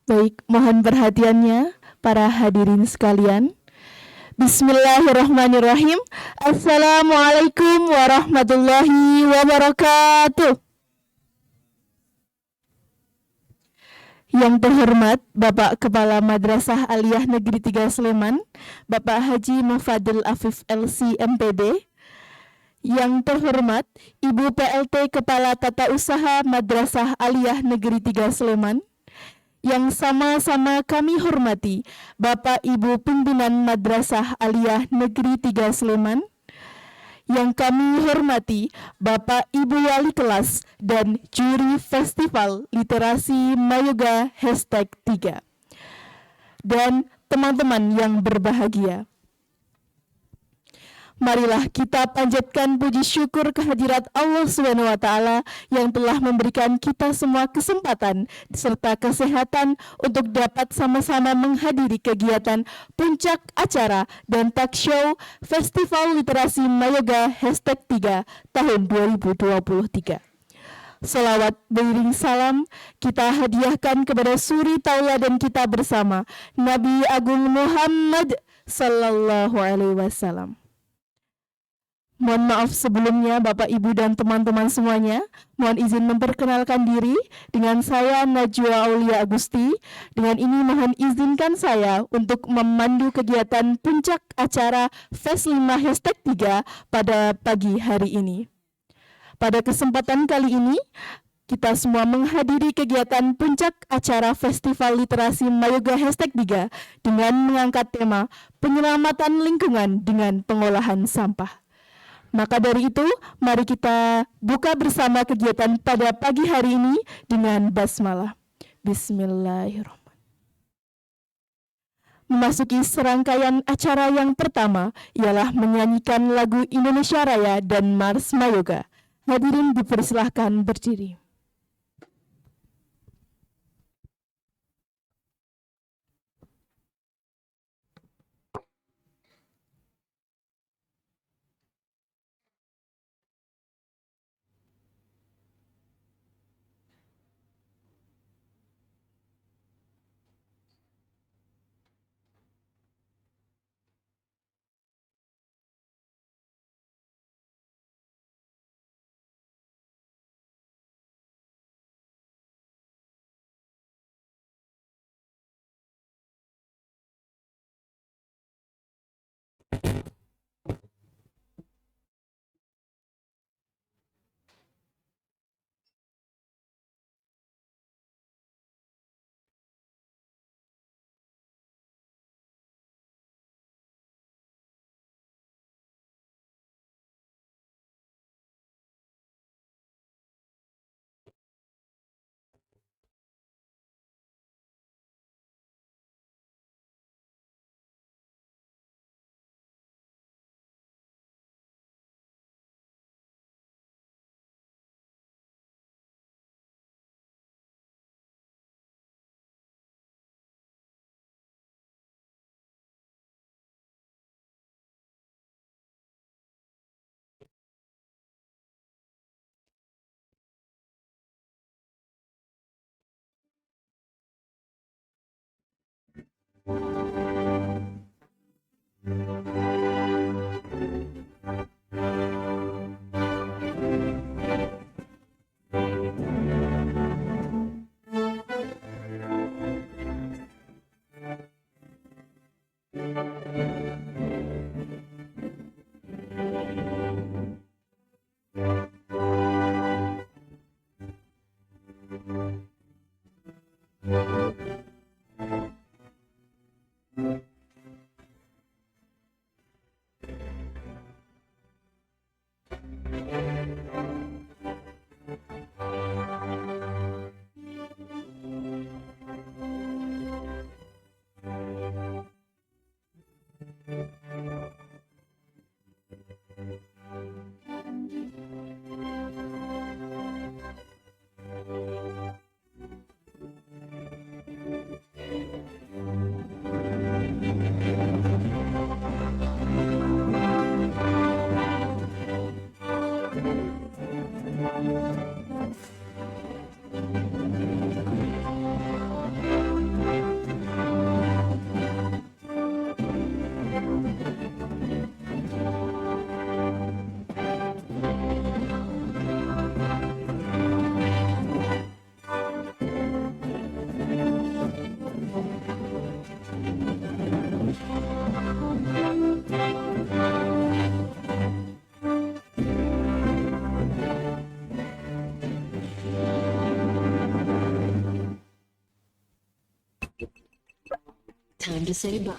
Baik, mohon perhatiannya para hadirin sekalian. Bismillahirrahmanirrahim. Assalamualaikum warahmatullahi wabarakatuh. Yang terhormat Bapak Kepala Madrasah Aliyah Negeri 3 Sleman, Bapak Haji Mufadil Afif LC MPD. Yang terhormat Ibu PLT Kepala Tata Usaha Madrasah Aliyah Negeri 3 Sleman. Yang sama-sama kami hormati Bapak Ibu Pimpinan Madrasah Aliyah Negeri 3 Sleman. Yang kami hormati Bapak Ibu Wali Kelas dan Juri Festival Literasi Mayoga #3. Dan teman-teman yang berbahagia, marilah kita panjatkan puji syukur kehadirat Allah SWT yang telah memberikan kita semua kesempatan serta kesehatan untuk dapat sama-sama menghadiri kegiatan puncak acara dan talk show Festival Literasi Mayoga #3 tahun 2023. Salawat beriring salam kita hadiahkan kepada suri tauladan kita bersama Nabi Agung Muhammad Sallallahu Alaihi Wasallam. Mohon maaf sebelumnya Bapak, Ibu, dan teman-teman semuanya. Mohon izin memperkenalkan diri dengan saya Najwa Aulia Agusti. Dengan ini mohon izinkan saya untuk memandu kegiatan puncak acara FES 5 #3 pada pagi hari ini. Pada kesempatan kali ini, kita semua menghadiri kegiatan puncak acara Festival Literasi Mayoga #3 dengan mengangkat tema penyelamatan lingkungan dengan pengolahan sampah. Maka dari itu, mari kita buka bersama kegiatan pada pagi hari ini dengan basmalah. Bismillahirrahmanirrahim. Memasuki serangkaian acara yang pertama ialah menyanyikan lagu Indonesia Raya dan Mars Mayoga. Hadirin dipersilahkan berdiri. Time to say bye.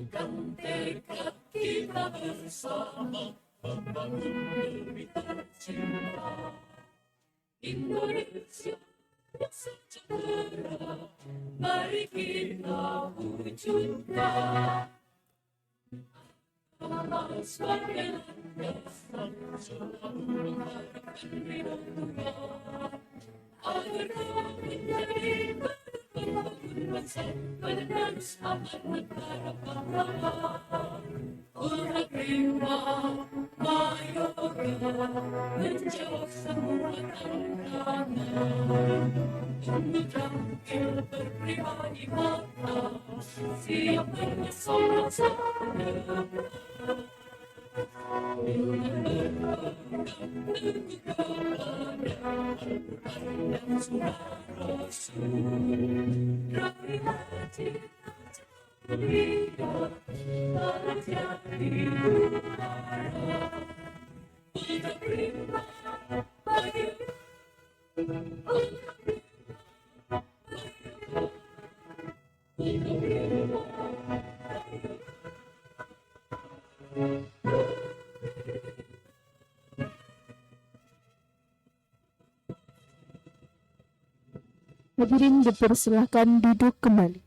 Dan tekad kita bersama membangun lebih tercinta Indonesia yang sejahtera, mari kita wujudkan. Sebagai landasan selalu mengharapkan ridho Tuhan, agar kau menjadi pembangun bangsa, penerus amanat para pahlawan. Urat prima Mayoga menjawab semua tantangan, untuk tampil berpribadi mata, siap bersorak sana. Hadirin dipersilahkan duduk kembali.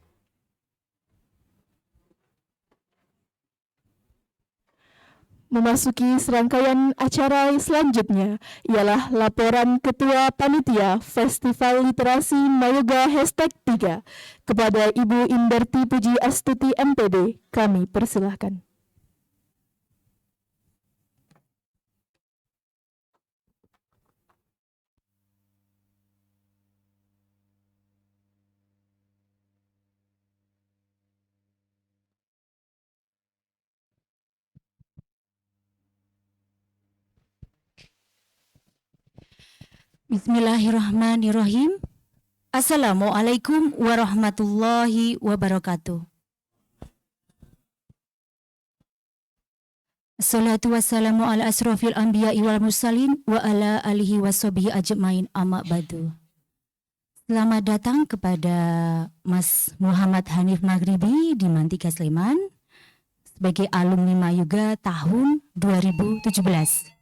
Memasuki serangkaian acara selanjutnya ialah laporan Ketua Panitia Festival Literasi Mayoga #3 kepada Ibu Indarti Puji Astuti MPD. Kami persilahkan. Bismillahirrahmanirrahim. Assalamualaikum warahmatullahi wabarakatuh. Assalatu wassalamu ala asrofil anbiya'i wal mursalin wa ala alihi washabihi ajmain amma ba'du. Selamat datang kepada Mas Muhammad Hanif Maghribi di Mantika Sleman sebagai alumni Mayoga tahun 2017.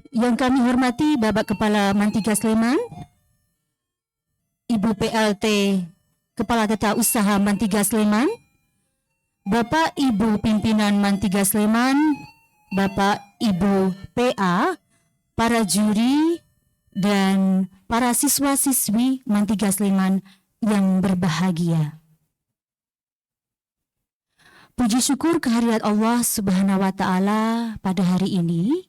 Yang kami hormati Bapak Kepala Mantika Sleman, Ibu PLT Kepala Tata Usaha Mantika Sleman, Bapak Ibu Pimpinan Mantika Sleman, Bapak Ibu PA, para juri, dan para siswa-siswi Mantika Sleman yang berbahagia. Puji syukur kehadirat Allah Subhanahu wa Ta'ala pada hari ini.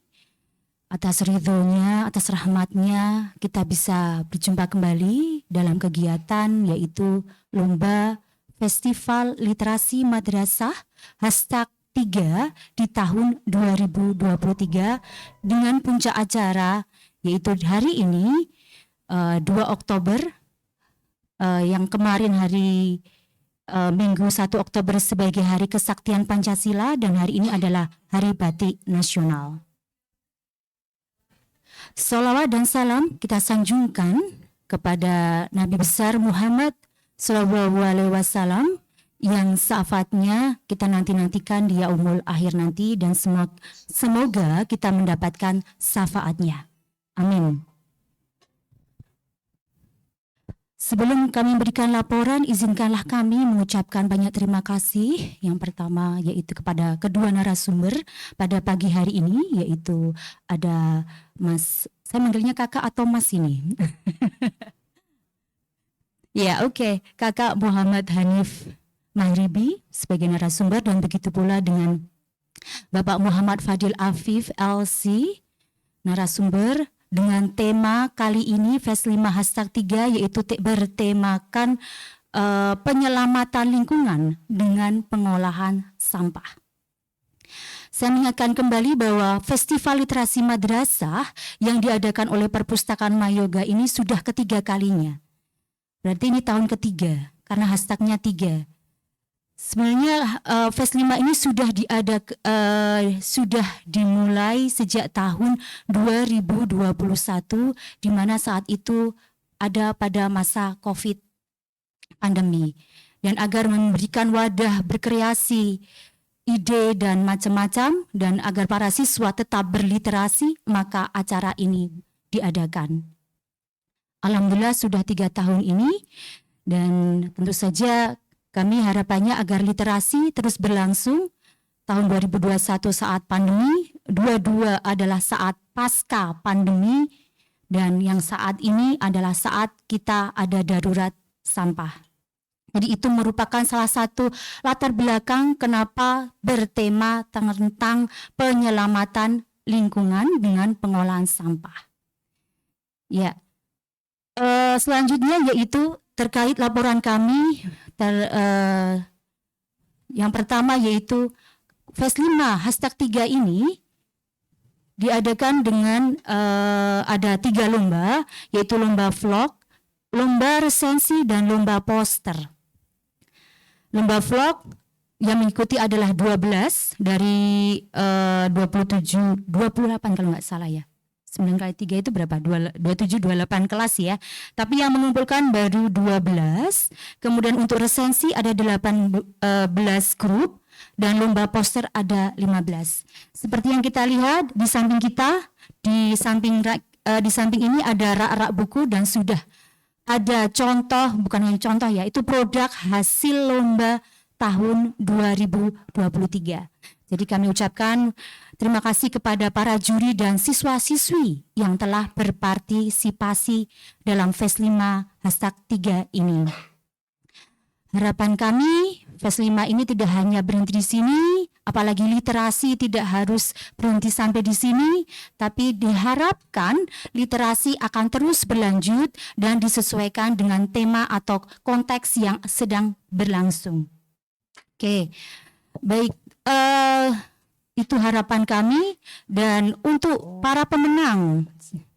Atas ridhonya, atas rahmatnya, kita bisa berjumpa kembali dalam kegiatan yaitu Lomba Festival Literasi Madrasah #3 di tahun 2023 dengan puncak acara yaitu hari ini 2 Oktober, yang kemarin hari Minggu 1 Oktober sebagai Hari Kesaktian Pancasila dan hari ini adalah Hari Batik Nasional. Salawat dan salam kita sanjungkan kepada Nabi besar Muhammad SAW yang syafaatnya kita nantikan di yaumul akhir nanti dan semoga kita mendapatkan syafaatnya. Amin. Sebelum kami memberikan laporan, izinkanlah kami mengucapkan banyak terima kasih. Yang pertama yaitu kepada kedua narasumber pada pagi hari ini, yaitu ada Mas, saya manggilnya kakak atau Mas ini? Ya, oke. Kakak Muhammad Hanif Maghribi sebagai narasumber dan begitu pula dengan Bapak Muhammad Fadil Afif LC, narasumber. Dengan tema kali ini Fest 5 #3 yaitu bertemakan penyelamatan lingkungan dengan pengolahan sampah. Saya mengingatkan kembali bahwa Festival Literasi Madrasah yang diadakan oleh Perpustakaan Mayoga ini sudah ketiga kalinya. Berarti ini tahun ketiga karena hashtagnya 3. Sebenarnya Fest 5 ini sudah dimulai sejak tahun 2021, di mana saat itu ada pada masa COVID pandemi. Dan agar memberikan wadah berkreasi, ide dan macam-macam, dan agar para siswa tetap berliterasi, maka acara ini diadakan. Alhamdulillah sudah 3 tahun ini, dan tentu saja kami harapannya agar literasi terus berlangsung. Tahun 2021 saat pandemi, 22 adalah saat pasca pandemi, dan yang saat ini adalah saat kita ada darurat sampah. Jadi itu merupakan salah satu latar belakang kenapa bertema tentang penyelamatan lingkungan dengan pengolahan sampah. Ya, selanjutnya yaitu terkait laporan kami. Yang pertama yaitu Fest 5 #3 ini diadakan dengan ada 3 lomba, yaitu lomba vlog, lomba resensi, dan lomba poster. Lomba vlog yang mengikuti adalah 12 dari 28 kalau nggak salah ya. 9 kali 3 itu berapa? 27, 28 kelas ya. Tapi yang mengumpulkan baru 12. Kemudian untuk resensi ada 18 grup. Dan lomba poster ada 15. Seperti yang kita lihat di samping kita, di samping ini ada rak-rak buku dan sudah ada contoh, bukan hanya contoh ya, itu produk hasil lomba tahun 2023. Jadi kami ucapkan terima kasih kepada para juri dan siswa-siswi yang telah berpartisipasi dalam Fest 5 #3 ini. Harapan kami, Fest 5 ini tidak hanya berhenti di sini, apalagi literasi tidak harus berhenti sampai di sini, tapi diharapkan literasi akan terus berlanjut dan disesuaikan dengan tema atau konteks yang sedang berlangsung. Oke, baik. Itu harapan kami, dan untuk para pemenang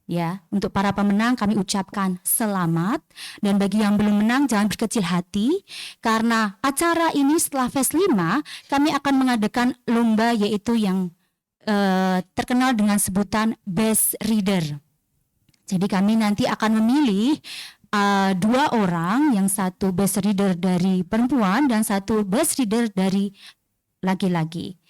ya, untuk para pemenang kami ucapkan selamat, dan bagi yang belum menang jangan berkecil hati, karena acara ini setelah Fest 5 kami akan mengadakan lomba yaitu yang terkenal dengan sebutan Best Reader. Jadi kami nanti akan memilih 2 orang, yang satu Best Reader dari perempuan dan satu Best Reader dari laki-laki.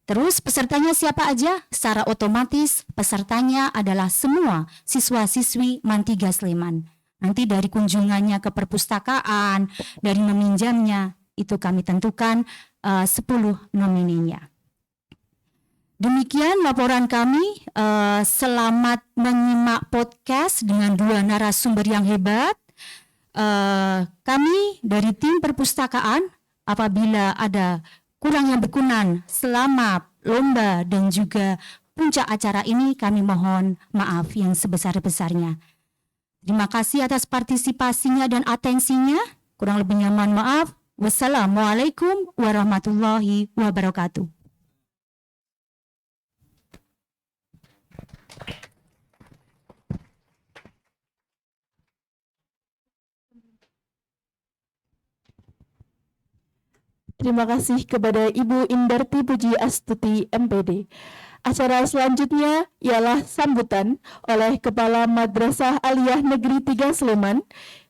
Terus pesertanya siapa aja? Secara otomatis pesertanya adalah semua siswa-siswi MAN 3 Sleman. Nanti dari kunjungannya ke perpustakaan, dari meminjamnya, itu kami tentukan 10 nomininya. Demikian laporan kami. Selamat menyimak podcast dengan 2 narasumber yang hebat. Kami dari tim perpustakaan, apabila ada kurang yang berkenan selama lomba dan juga puncak acara ini, kami mohon maaf yang sebesar-besarnya. Terima kasih atas partisipasinya dan atensinya. Kurang lebihnya mohon maaf. Wassalamualaikum warahmatullahi wabarakatuh. Terima kasih kepada Ibu Indarti Puji Astuti MPD. Acara selanjutnya ialah sambutan oleh Kepala Madrasah Aliyah Negeri 3 Sleman,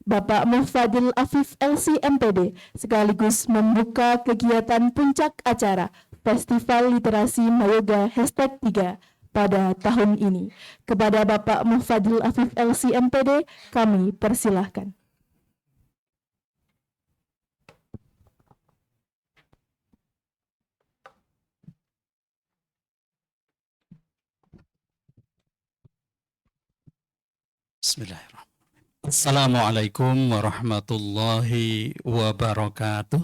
Bapak Muhfadil Afif LC MPD, sekaligus membuka kegiatan puncak acara Festival Literasi Mayoga #3 pada tahun ini. Kepada Bapak Muhfadil Afif LC MPD, kami persilahkan. Bismillahirrahmanirrahim. Assalamualaikum warahmatullahi wabarakatuh.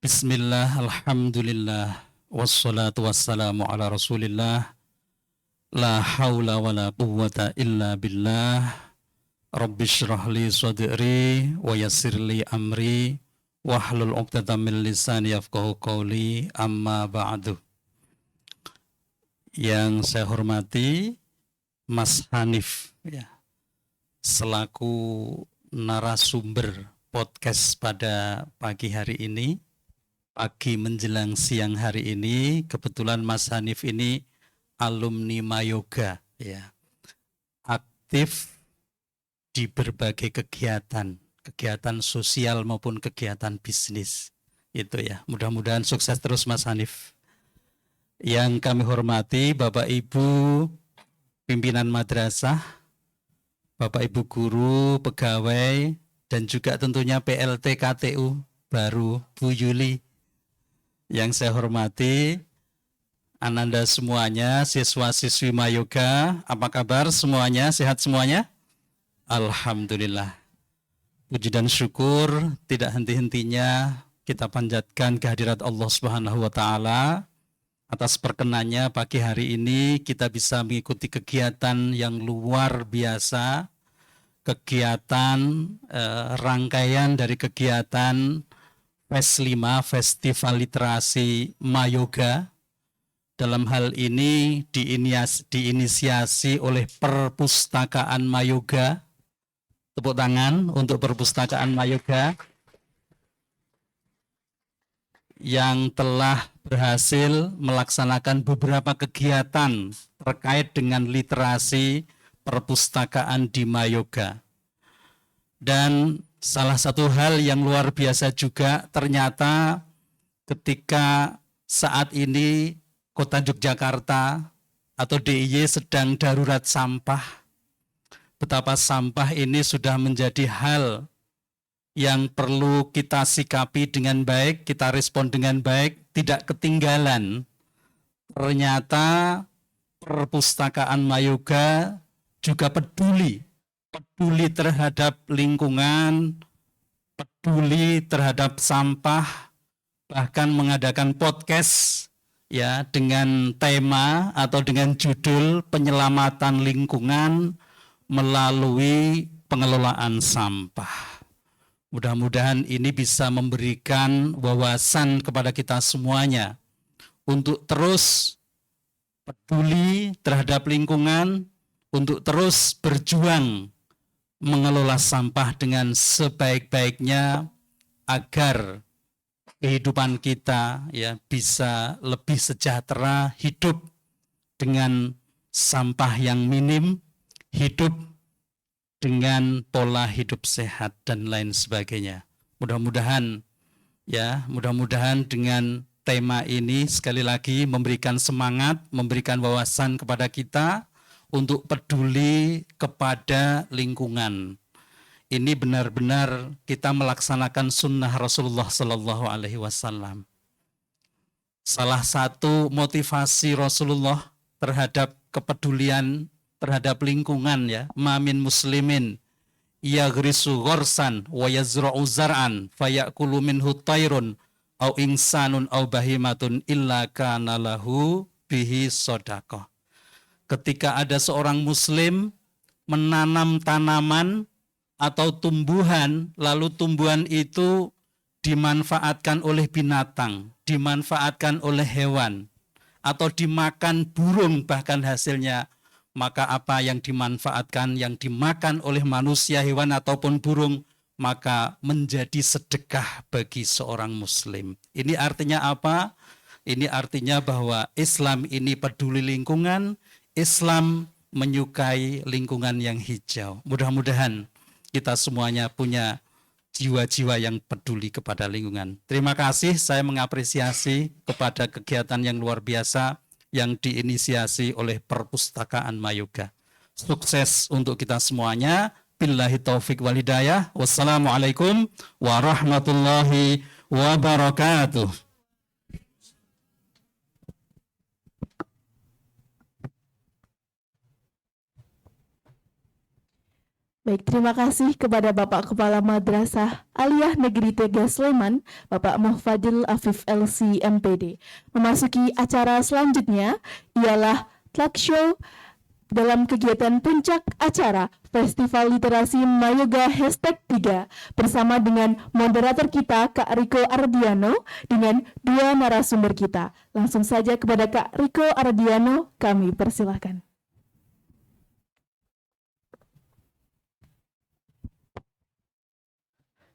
Bismillah, alhamdulillah, wassalatu wassalamu ala rasulillah, la hawla wa la quwwata illa billah, rabbi syrah li sadri wa yassir li amri, wahlul 'uqdatam min lisani yafqahu qawli, amma ba'du. Yang saya hormati Mas Hanif ya, selaku narasumber podcast pada pagi hari ini, pagi menjelang siang hari ini. Kebetulan Mas Hanif ini alumni Mayoga, ya, aktif di berbagai kegiatan sosial maupun kegiatan bisnis. Itu ya, mudah-mudahan sukses terus Mas Hanif. Yang kami hormati Bapak Ibu pimpinan madrasah, Bapak Ibu guru, pegawai, dan juga tentunya PLT KTU baru Bu Yuli. Yang saya hormati Ananda semuanya, siswa-siswi Mayoga, apa kabar semuanya? Sehat semuanya? Alhamdulillah. Puji dan syukur tidak henti-hentinya kita panjatkan kehadirat Allah Subhanahu wa taala atas perkenannya pagi hari ini kita bisa mengikuti kegiatan yang luar biasa, kegiatan rangkaian dari kegiatan FES 5, Festival Literasi Mayoga. Dalam hal ini diinisiasi oleh Perpustakaan Mayoga. Tepuk tangan untuk Perpustakaan Mayoga yang telah berhasil melaksanakan beberapa kegiatan terkait dengan literasi perpustakaan di Mayoga. Dan salah satu hal yang luar biasa juga ternyata ketika saat ini Kota Yogyakarta atau DIY sedang darurat sampah, betapa sampah ini sudah menjadi hal yang perlu kita sikapi dengan baik, kita respon dengan baik, tidak ketinggalan. Ternyata Perpustakaan Mayoga juga peduli terhadap lingkungan, peduli terhadap sampah, bahkan mengadakan podcast ya dengan tema atau dengan judul penyelamatan lingkungan melalui pengelolaan sampah. Mudah-mudahan ini bisa memberikan wawasan kepada kita semuanya untuk terus peduli terhadap lingkungan, untuk terus berjuang mengelola sampah dengan sebaik-baiknya agar kehidupan kita ya bisa lebih sejahtera, hidup dengan sampah yang minim, hidup dengan pola hidup sehat dan lain sebagainya. Mudah-mudahan dengan tema ini sekali lagi memberikan semangat, memberikan wawasan kepada kita untuk peduli kepada lingkungan. Ini benar-benar kita melaksanakan sunnah Rasulullah Sallallahu Alaihi Wasallam. Salah satu motivasi Rasulullah terhadap kepedulian terhadap lingkungan ya, mamin muslimin yaghrisu ghorsan wa yazra'u zar'an fayakulu minhu tayrun au insanun au bahimatun illa kana lahu bihi shadaqah. Ketika ada seorang muslim menanam tanaman atau tumbuhan, lalu tumbuhan itu dimanfaatkan oleh binatang, dimanfaatkan oleh hewan, atau dimakan burung bahkan hasilnya, maka apa yang dimanfaatkan, yang dimakan oleh manusia, hewan ataupun burung, maka menjadi sedekah bagi seorang muslim. Ini artinya apa? Ini artinya bahwa Islam ini peduli lingkungan, Islam menyukai lingkungan yang hijau. Mudah-mudahan kita semuanya punya jiwa-jiwa yang peduli kepada lingkungan. Terima kasih, saya mengapresiasi kepada kegiatan yang luar biasa yang diinisiasi oleh Perpustakaan Mayoga. Sukses untuk kita semuanya. Billahi taufik wal hidayah. Wassalamualaikum warahmatullahi wabarakatuh. Baik, terima kasih kepada Bapak Kepala Madrasah Aliyah Negeri 3 Sleman, Bapak Muhfadil Afif LC MPD. Memasuki acara selanjutnya ialah talk show dalam kegiatan puncak acara Festival Literasi Mayoga #3 bersama dengan moderator kita Kak Riko Ardiano dengan dua narasumber kita. Langsung saja kepada Kak Riko Ardiano, kami persilahkan.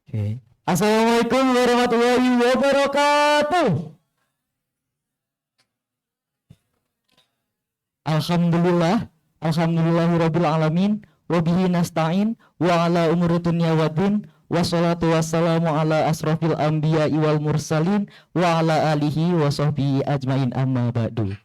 Oke. Assalamualaikum warahmatullahi wabarakatuh. Alhamdulillahirabbil alamin wa bihi nasta'in wa ala umuri dunya waddin wassalatu wassalamu ala asrofil anbiya'i wal mursalin wa ala alihi wa sahbihi ajmain amma ba'du.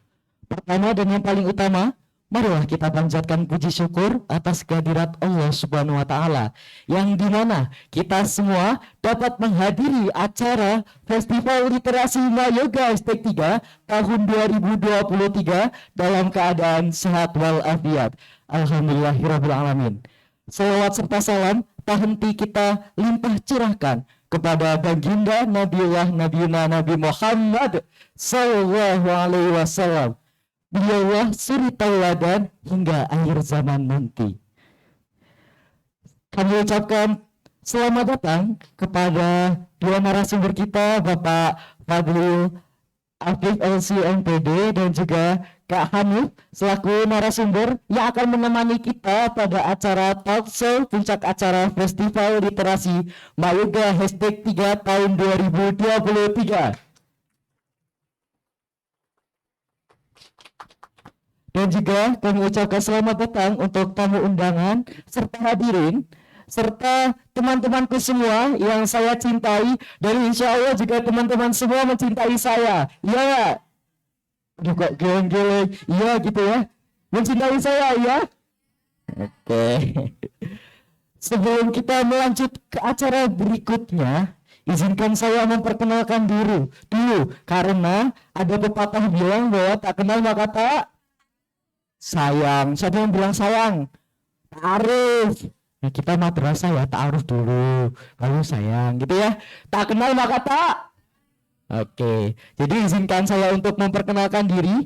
Pertama dan yang paling utama, marilah kita panjatkan puji syukur atas kehadirat Allah Subhanahu wa taala yang dimana kita semua dapat menghadiri acara Festival Literasi Mayoga Hashtag 3 tahun 2023 dalam keadaan sehat walafiat. Alhamdulillahirabbil alamin. Selawat serta salam tak henti kita limpah curahkan kepada baginda Nabiullah Nabiuna Nabi Muhammad sallallahu alaihi wasallam. Beliaulah suri tauladan hingga akhir zaman nanti. Kami ucapkan selamat datang kepada dua narasumber kita, Bapak Fadlil Afif LC MPD dan juga Kak Hanif selaku narasumber yang akan menemani kita pada acara talk show puncak acara Festival Literasi Mayoga Hashtag 3 tahun 2023. Dan juga kami ucapkan selamat datang untuk tamu undangan serta hadirin serta teman-temanku semua yang saya cintai dan insya Allah juga teman-teman semua mencintai saya. Iya, juga geleng-geleng, iya gitu ya, mencintai saya ya. Oke. Sebelum kita melanjut ke acara berikutnya, izinkan saya memperkenalkan dulu karena ada pepatah bilang bahwa tak kenal maka tak sayang. Siapa yang bilang sayang? Ta'aruf. Nah, kita madrasah ya, ta'aruf dulu baru sayang gitu ya. Tak kenal maka tak. Oke, jadi izinkan saya untuk memperkenalkan diri.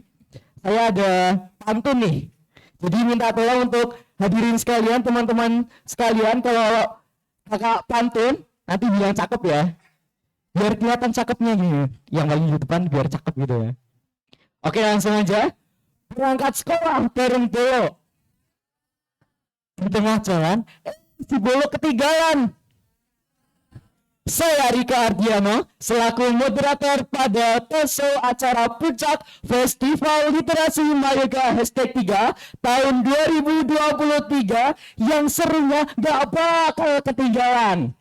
Saya ada pantun nih, jadi minta tolong untuk hadirin sekalian, teman-teman sekalian, kalau kakak pantun nanti bilang cakep ya, biar kelihatan cakepnya gini, yang paling di depan biar cakep gitu ya. Oke, langsung aja. Berangkat sekolah bareng Bolo. Di tengah jalan, si Bolo ketinggalan. Saya Rika Ardiano selaku moderator pada talkshow acara puncak Festival Literasi Mayoga Hashtag 3 tahun 2023 yang serunya gak bakal ketinggalan.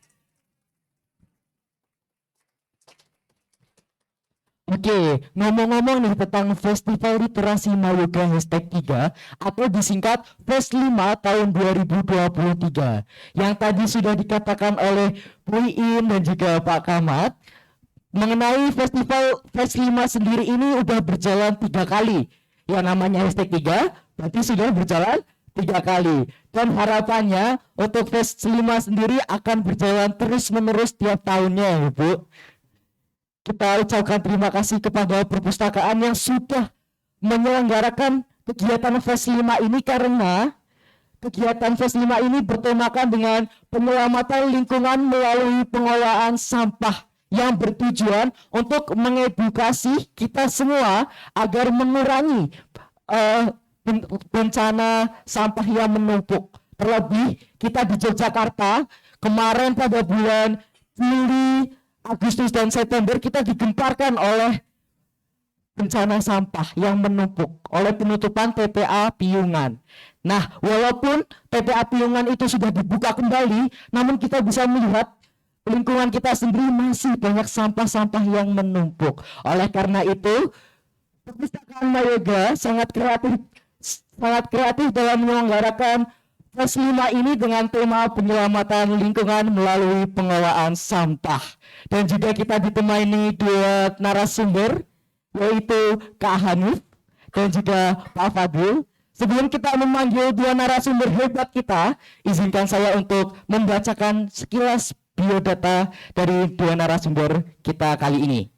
Oke, ngomong-ngomong nih tentang Festival Literasi Mayoga Hashtag 3 atau disingkat FES 5 tahun 2023 yang tadi sudah dikatakan oleh Bu Iin dan juga Pak Kamat mengenai festival FES 5 sendiri ini udah berjalan 3 kali. Yang namanya Hashtag 3 berarti sudah berjalan 3 kali dan harapannya untuk FES 5 sendiri akan berjalan terus-menerus tiap tahunnya ya Bu. Kita ucapkan terima kasih kepada perpustakaan yang sudah menyelenggarakan kegiatan FES 5 ini karena kegiatan FES 5 ini bertemakan dengan penyelamatan lingkungan melalui pengelolaan sampah yang bertujuan untuk mengedukasi kita semua agar mengurangi bencana sampah yang menumpuk. Terlebih kita di Yogyakarta kemarin pada bulan Juli, Agustus dan September kita digemparkan oleh bencana sampah yang menumpuk oleh penutupan TPA Piungan. Nah, walaupun TPA Piungan itu sudah dibuka kembali, namun kita bisa melihat lingkungan kita sendiri masih banyak sampah-sampah yang menumpuk. Oleh karena itu, Perpustakaan Mayoga sangat kreatif dalam menyelenggarakan FES 5 ini dengan tema penyelamatan lingkungan melalui pengelolaan sampah. Dan juga kita ditemani dua narasumber, yaitu Kak Hanif dan juga Pak Fadil. Sebelum kita memanggil dua narasumber hebat kita, izinkan saya untuk membacakan sekilas biodata dari dua narasumber kita kali ini.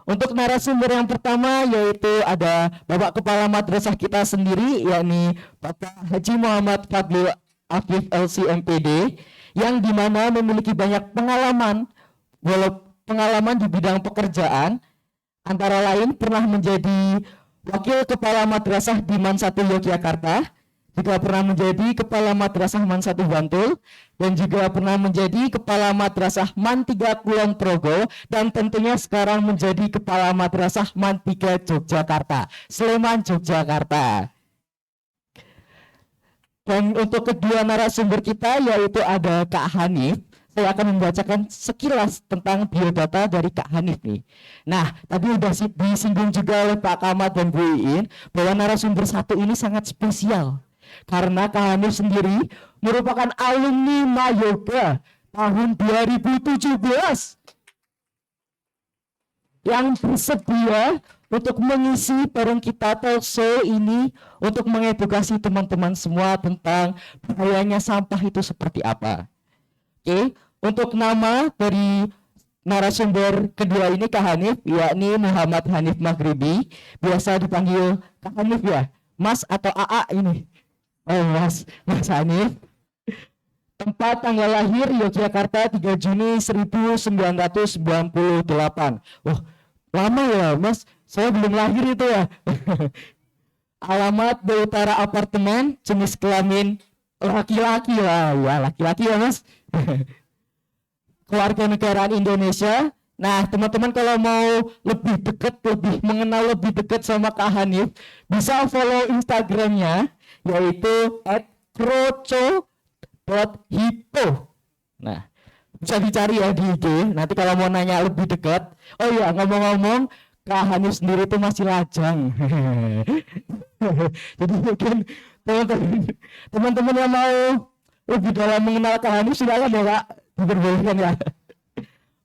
Untuk narasumber yang pertama yaitu ada Bapak Kepala Madrasah kita sendiri, yakni Bapak Haji Muhammad Fadlil Afif LC MPD, yang dimana memiliki banyak pengalaman di bidang pekerjaan, antara lain pernah menjadi Wakil Kepala Madrasah di MAN 1 Yogyakarta, juga pernah menjadi Kepala Madrasah Man 1 Bantul, dan juga pernah menjadi Kepala Madrasah Man 3 Kulon Progo, dan tentunya sekarang menjadi Kepala Madrasah Man 3 Yogyakarta, Sleman, Yogyakarta. Dan untuk kedua narasumber kita yaitu ada Kak Hanif. Saya akan membacakan sekilas tentang biodata dari Kak Hanif nih. Nah, tadi udah disinggung juga oleh Pak Kamat dan Bu Iin bahwa narasumber satu ini sangat spesial. Karena Kak Hanif sendiri merupakan alumni Mayoga tahun 2017 yang bersedia untuk mengisi bareng kita talk show ini untuk mengedukasi teman-teman semua tentang bahayanya sampah itu seperti apa. Oke, untuk nama dari narasumber kedua ini Kak Hanif, yakni Muhammad Hanif Maghribi, biasa dipanggil Kak Hanif ya, Mas atau AA ini. Oh Mas Hanif. Tempat tanggal lahir Yogyakarta 3 Juni 1998. Wah, lama ya Mas, saya belum lahir itu ya. Alamat di utara apartemen, jenis kelamin laki-laki lah, ya laki-laki ya Mas. Kewarganegaraan Indonesia. Nah teman-teman kalau mau lebih dekat, lebih mengenal lebih dekat sama Kak Hanif, bisa follow Instagramnya yaitu @kroco.hippo. Nah bisa dicari ya di IG. Nanti kalau mau nanya lebih dekat. Oh iya, ngomong-ngomong, Kak Hanif sendiri itu masih lajang. Jadi mungkin teman-teman yang mau lebih dalam mengenal Kak Hanif silakan ya Kak, diperbolehkan ya.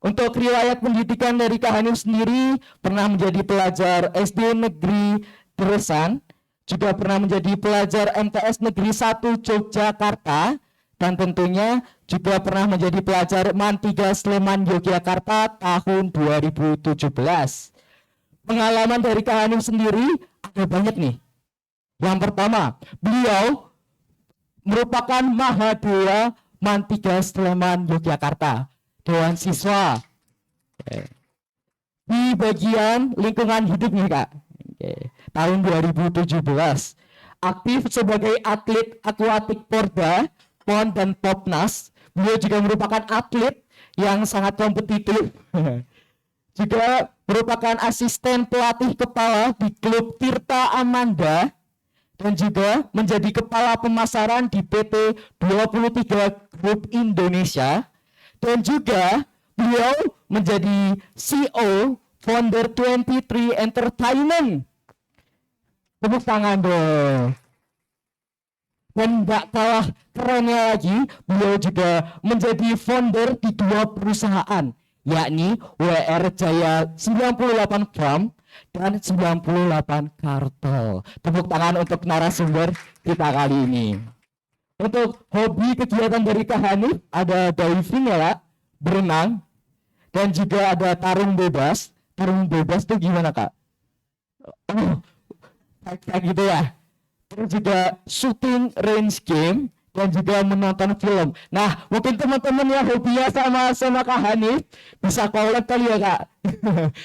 Untuk riwayat pendidikan dari Kak Hanif sendiri, pernah menjadi pelajar SD Negeri Teresan, juga pernah menjadi pelajar MTS Negeri 1 Yogyakarta, dan tentunya juga pernah menjadi pelajar Man 3 Sleman Yogyakarta tahun 2017. Pengalaman dari Kak Hanif sendiri ada banyak nih. Yang pertama, beliau merupakan Mahadewa Man 3 Sleman Yogyakarta, Dewan Siswa. Di bagian lingkungan hidup nih Kak. Tahun 2017. Aktif sebagai atlet akuatik Porda, PON dan Popnas. Beliau juga merupakan atlet yang sangat kompetitif. Juga merupakan asisten pelatih kepala di klub Tirta Amanda, dan juga menjadi kepala pemasaran di PT 23 Group Indonesia, dan juga beliau menjadi CEO founder 23 Entertainment. Tepuk tangan dong. Dan nggak kalah kerennya lagi, beliau juga menjadi founder di 2 perusahaan, yakni WR Jaya 98 Farm dan 98 Kartel. Tepuk tangan untuk narasumber kita kali ini. Untuk hobi kegiatan dari Kak Hanif ada diving ya Kak, berenang, dan juga ada tarung bebas. Tarung bebas itu gimana Kak? Oh, kayak gitu ya. Terus juga shooting range game dan juga menonton film. Nah, mungkin teman-teman yang hobinya sama Kak Hanif bisa collab kali ya Kak.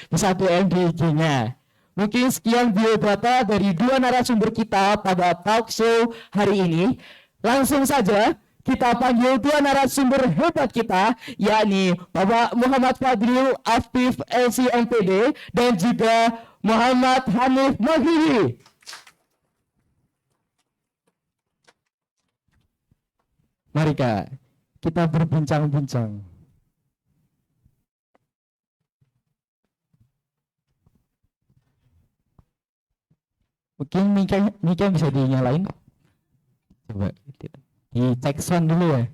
Bisa DM di IG-nya. Mungkin sekian biodata dari 2 narasumber kita pada talk show hari ini. Langsung saja kita panggil 2 narasumber hebat kita, yakni Bapak Muhammad Fadlil Afif LC MPD dan juga Muhammad Hanif Maghribi. Mari Kak, kita berbincang-bincang. Mungkin mic-nya bisa dinyalain. Coba dicek sound dulu ya.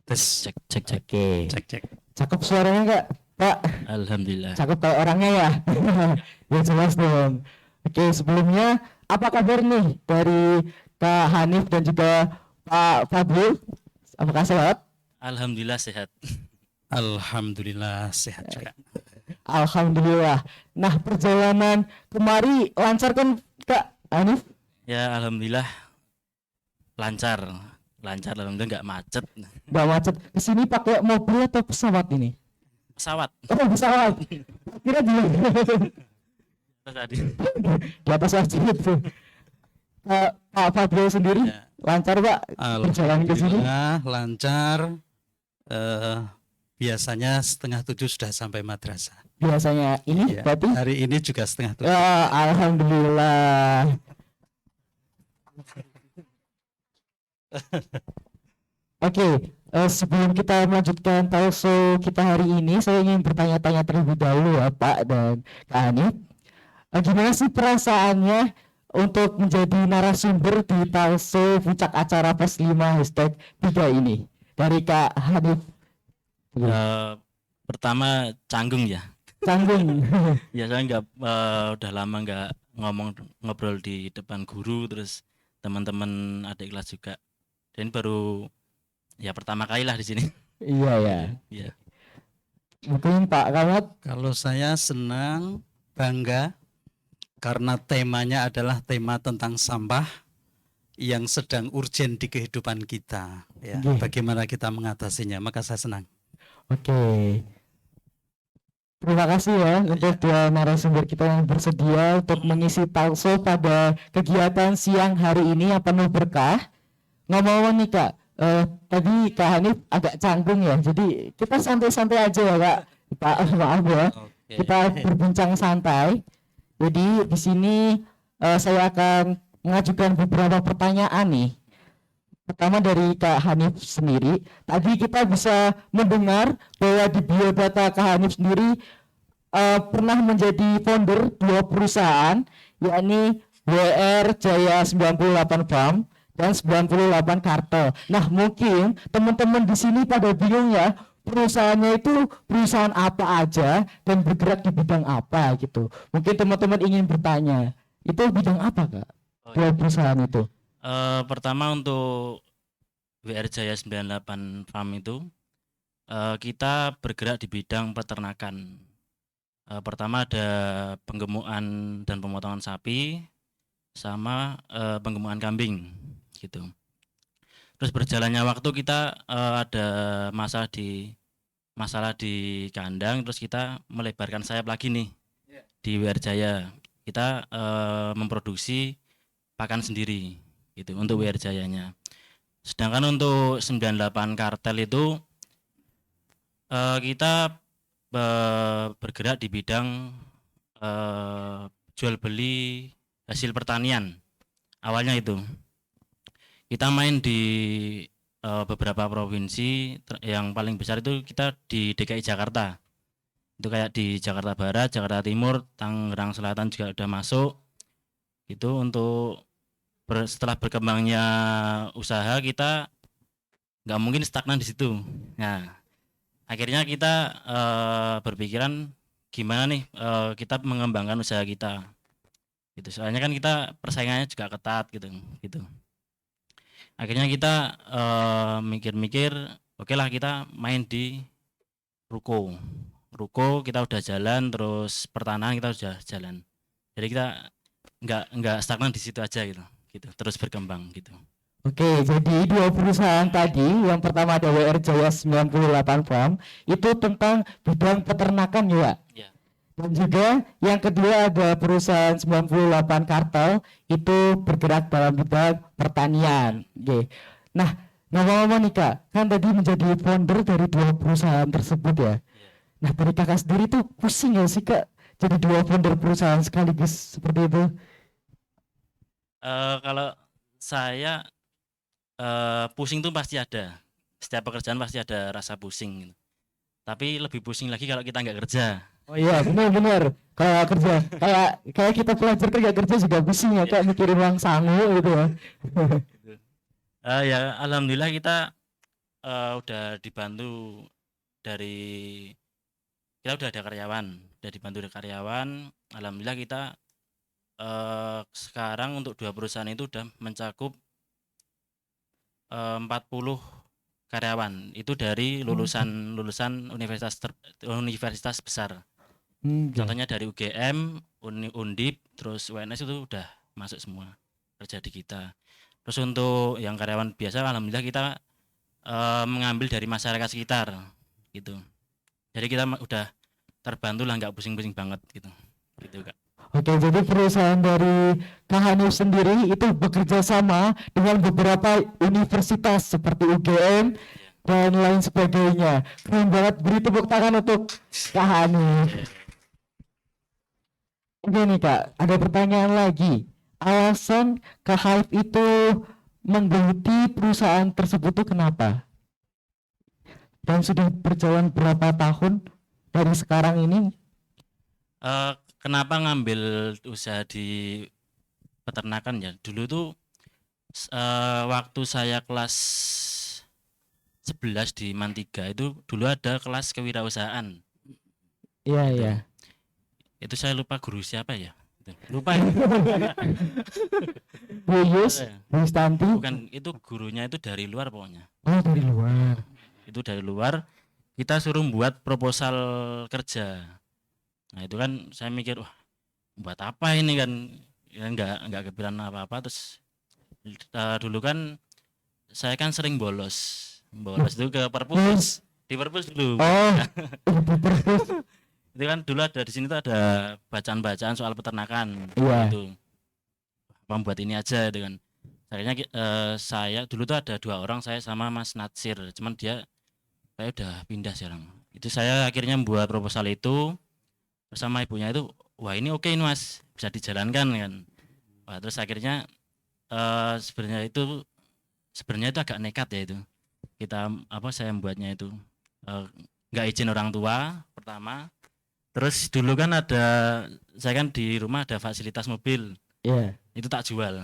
Tes, Cek. Oke. cek. Cakep suaranya Kak, Pak. Alhamdulillah. Cakep tahu orangnya ya. Ya jelas dong. Oke, sebelumnya apa kabar nih dari Kak Hanif dan juga Pak Fadlil? Apakah sehat? Alhamdulillah sehat. Alhamdulillah sehat juga. Alhamdulillah. Nah, perjalanan kemari lancar kan Kak Hanif? Ya alhamdulillah lancar. Alhamdulillah nggak macet. Nggak macet. Kesini pakai mobil atau pesawat ini? Pesawat. Oh, pesawat. kira di Terus tadi di atas aja itu. Pak Fadil sendiri Ya. lancar Pak perjalanan ke sini? Alhamdulillah lancar. Biasanya 6:30 sudah sampai madrasah. Biasanya ini Ya, berarti hari ini juga 6:30. ya, alhamdulillah. Oke, sebelum kita melanjutkan talkshow kita hari ini, saya ingin bertanya-tanya terlebih dahulu ya Pak dan Kak Hanif. Gimana sih perasaannya untuk menjadi narasumber di talkshow puncak acara PES 5 #3 ini? Dari Kak Hanif. pertama canggung ya. Canggung. Ya saya nggak udah lama nggak ngobrol di depan guru, terus teman-teman adik kelas juga. Dan baru ya pertama kali lah di sini. Iya ya. Ya. Mungkin Pak Kamat. Kalau saya senang, bangga karena temanya adalah tema tentang sampah yang sedang urgen di kehidupan kita. Ya, Nggih. bagaimana kita mengatasinya, maka saya senang. Oke. Terima kasih ya untuk dua narasumber kita yang bersedia untuk mengisi talkshow pada kegiatan siang hari ini yang penuh berkah. Ngomong-ngomong nih Kak, tadi Kak Hanif agak canggung ya, jadi kita santai-santai aja ya Kak. Pak, maaf ya, kita berbincang santai. Jadi di sini saya akan mengajukan beberapa pertanyaan nih. Pertama dari Kak Hanif sendiri. Tadi kita bisa mendengar bahwa di biodata Kak Hanif sendiri pernah menjadi founder dua perusahaan, yakni WR Jaya 98 Farm dan 98 Kartel. Nah, mungkin teman-teman di sini pada bingung ya, perusahaannya itu perusahaan apa aja dan bergerak di bidang apa gitu. Mungkin teman-teman ingin bertanya, itu bidang apa Kak? Dua perusahaan itu. Pertama untuk WR Jaya 98 Farm itu kita bergerak di bidang peternakan. Pertama ada penggemukan dan pemotongan sapi sama penggemukan kambing gitu. Terus berjalannya waktu kita ada masalah di kandang, terus kita melebarkan sayap lagi nih di WR Jaya. Kita memproduksi pakan sendiri gitu untuk WR Jayanya. Sedangkan untuk 98 Kartel itu kita bergerak di bidang jual beli hasil pertanian. Awalnya itu kita main di beberapa provinsi, yang paling besar itu kita di DKI Jakarta. Itu kayak di Jakarta Barat, Jakarta Timur, Tangerang Selatan juga udah masuk. Itu untuk setelah berkembangnya usaha kita nggak mungkin stagnan di situ. Nah, akhirnya kita berpikiran gimana nih kita mengembangkan usaha kita. Gitu. Soalnya kan kita persaingannya juga ketat gitu. Akhirnya kita mikir-mikir, oke lah kita main di ruko. Ruko kita udah jalan, terus pertanahan kita udah jalan. Jadi kita nggak stagnan di situ aja gitu, terus berkembang gitu. Oke, jadi dua perusahaan tadi, yang pertama ada WR Jaya 98 Farm, itu tentang bidang peternakan ya Pak? Ya. Dan juga yang kedua ada perusahaan 98 Kartel, itu bergerak dalam bidang pertanian. Oke. Nah, ngomong-ngomong nih Kak, kan tadi menjadi founder dari dua perusahaan tersebut ya. Nah, dari kakak sendiri tuh pusing ya sih Kak, jadi dua founder perusahaan sekaligus seperti itu? Kalau saya pusing tuh pasti ada. Setiap pekerjaan pasti ada rasa pusing gitu. Tapi lebih pusing lagi kalau kita nggak kerja. Oh iya, benar-benar. Kalau kerja, kayak kita pelajar kerja juga pusing ya, kayak mikirin uang sangu gitu ya. Ya alhamdulillah kita udah dibantu kita udah ada karyawan, Alhamdulillah kita sekarang untuk dua perusahaan itu udah mencakup 40 karyawan. Itu dari lulusan universitas besar. Contohnya dari UGM, Undip, terus UNS itu udah masuk semua kerja di kita. Terus untuk yang karyawan biasa, alhamdulillah kita mengambil dari masyarakat sekitar gitu. Jadi kita udah terbantu lah, nggak pusing-pusing banget gitu Kak. Oke, jadi perusahaan dari Kak Hanif sendiri itu bekerja sama dengan beberapa universitas seperti UGM dan lain sebagainya. Keren banget, beri tepuk tangan untuk Kak Hanif. Oke nih Kak, ada pertanyaan lagi. Alasan Kak Hanif itu menggeluti perusahaan tersebut itu kenapa? Dan sudah berjalan berapa tahun dari sekarang ini? Kenapa ngambil usaha di peternakan ya? Dulu tuh waktu saya kelas 11 di MAN 3 itu dulu ada kelas kewirausahaan. Iya, iya. Itu saya lupa guru siapa ya? Lupa ya. Bu Yus, Bu Stanti. Bukan, itu gurunya itu dari luar pokoknya. Oh, dari luar. Itu dari luar, kita suruh buat proposal kerja. Nah itu kan saya mikir, wah buat apa ini kan, ya nggak kepikiran apa-apa. Terus dulu kan saya kan sering bolos itu ke perpus, di perpus dulu. Oh, Itu kan dulu ada di sini tuh ada bacaan-bacaan soal peternakan. Iya. Gitu. Apa buat ini aja itu kan. Akhirnya saya dulu tuh ada 2 orang, saya sama Mas Natsir, cuman dia kayak udah pindah sekarang. Itu saya akhirnya membuat proposal itu bersama ibunya itu, wah ini oke ini Mas, bisa dijalankan kan. Wah terus akhirnya sebenarnya itu agak nekat ya itu. Saya membuatnya itu nggak izin orang tua pertama. Terus dulu kan saya kan di rumah ada fasilitas mobil, iya. itu tak jual.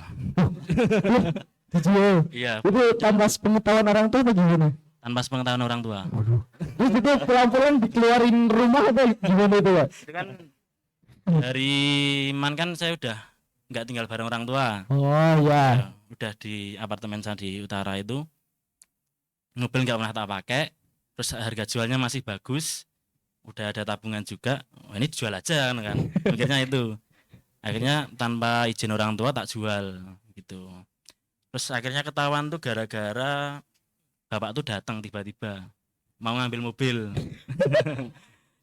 Dijual. Iya, Itu tanpa pengetahuan orang tua apa gimana? tanpa sepengetahuan orang tua. Waduh. Terus itu pelan-pelan dikeluarin rumah atau gimana itu Pak? Itu kan dari MAN kan saya udah nggak tinggal bareng orang tua. Oh ya. Udah di apartemen saya di utara itu, mobil nggak pernah tak pakai, terus harga jualnya masih bagus, udah ada tabungan juga, wah ini jual aja kan, mikirnya itu. Akhirnya tanpa izin orang tua tak jual gitu. Terus akhirnya ketahuan tuh gara-gara bapak tuh datang tiba-tiba mau ngambil mobil.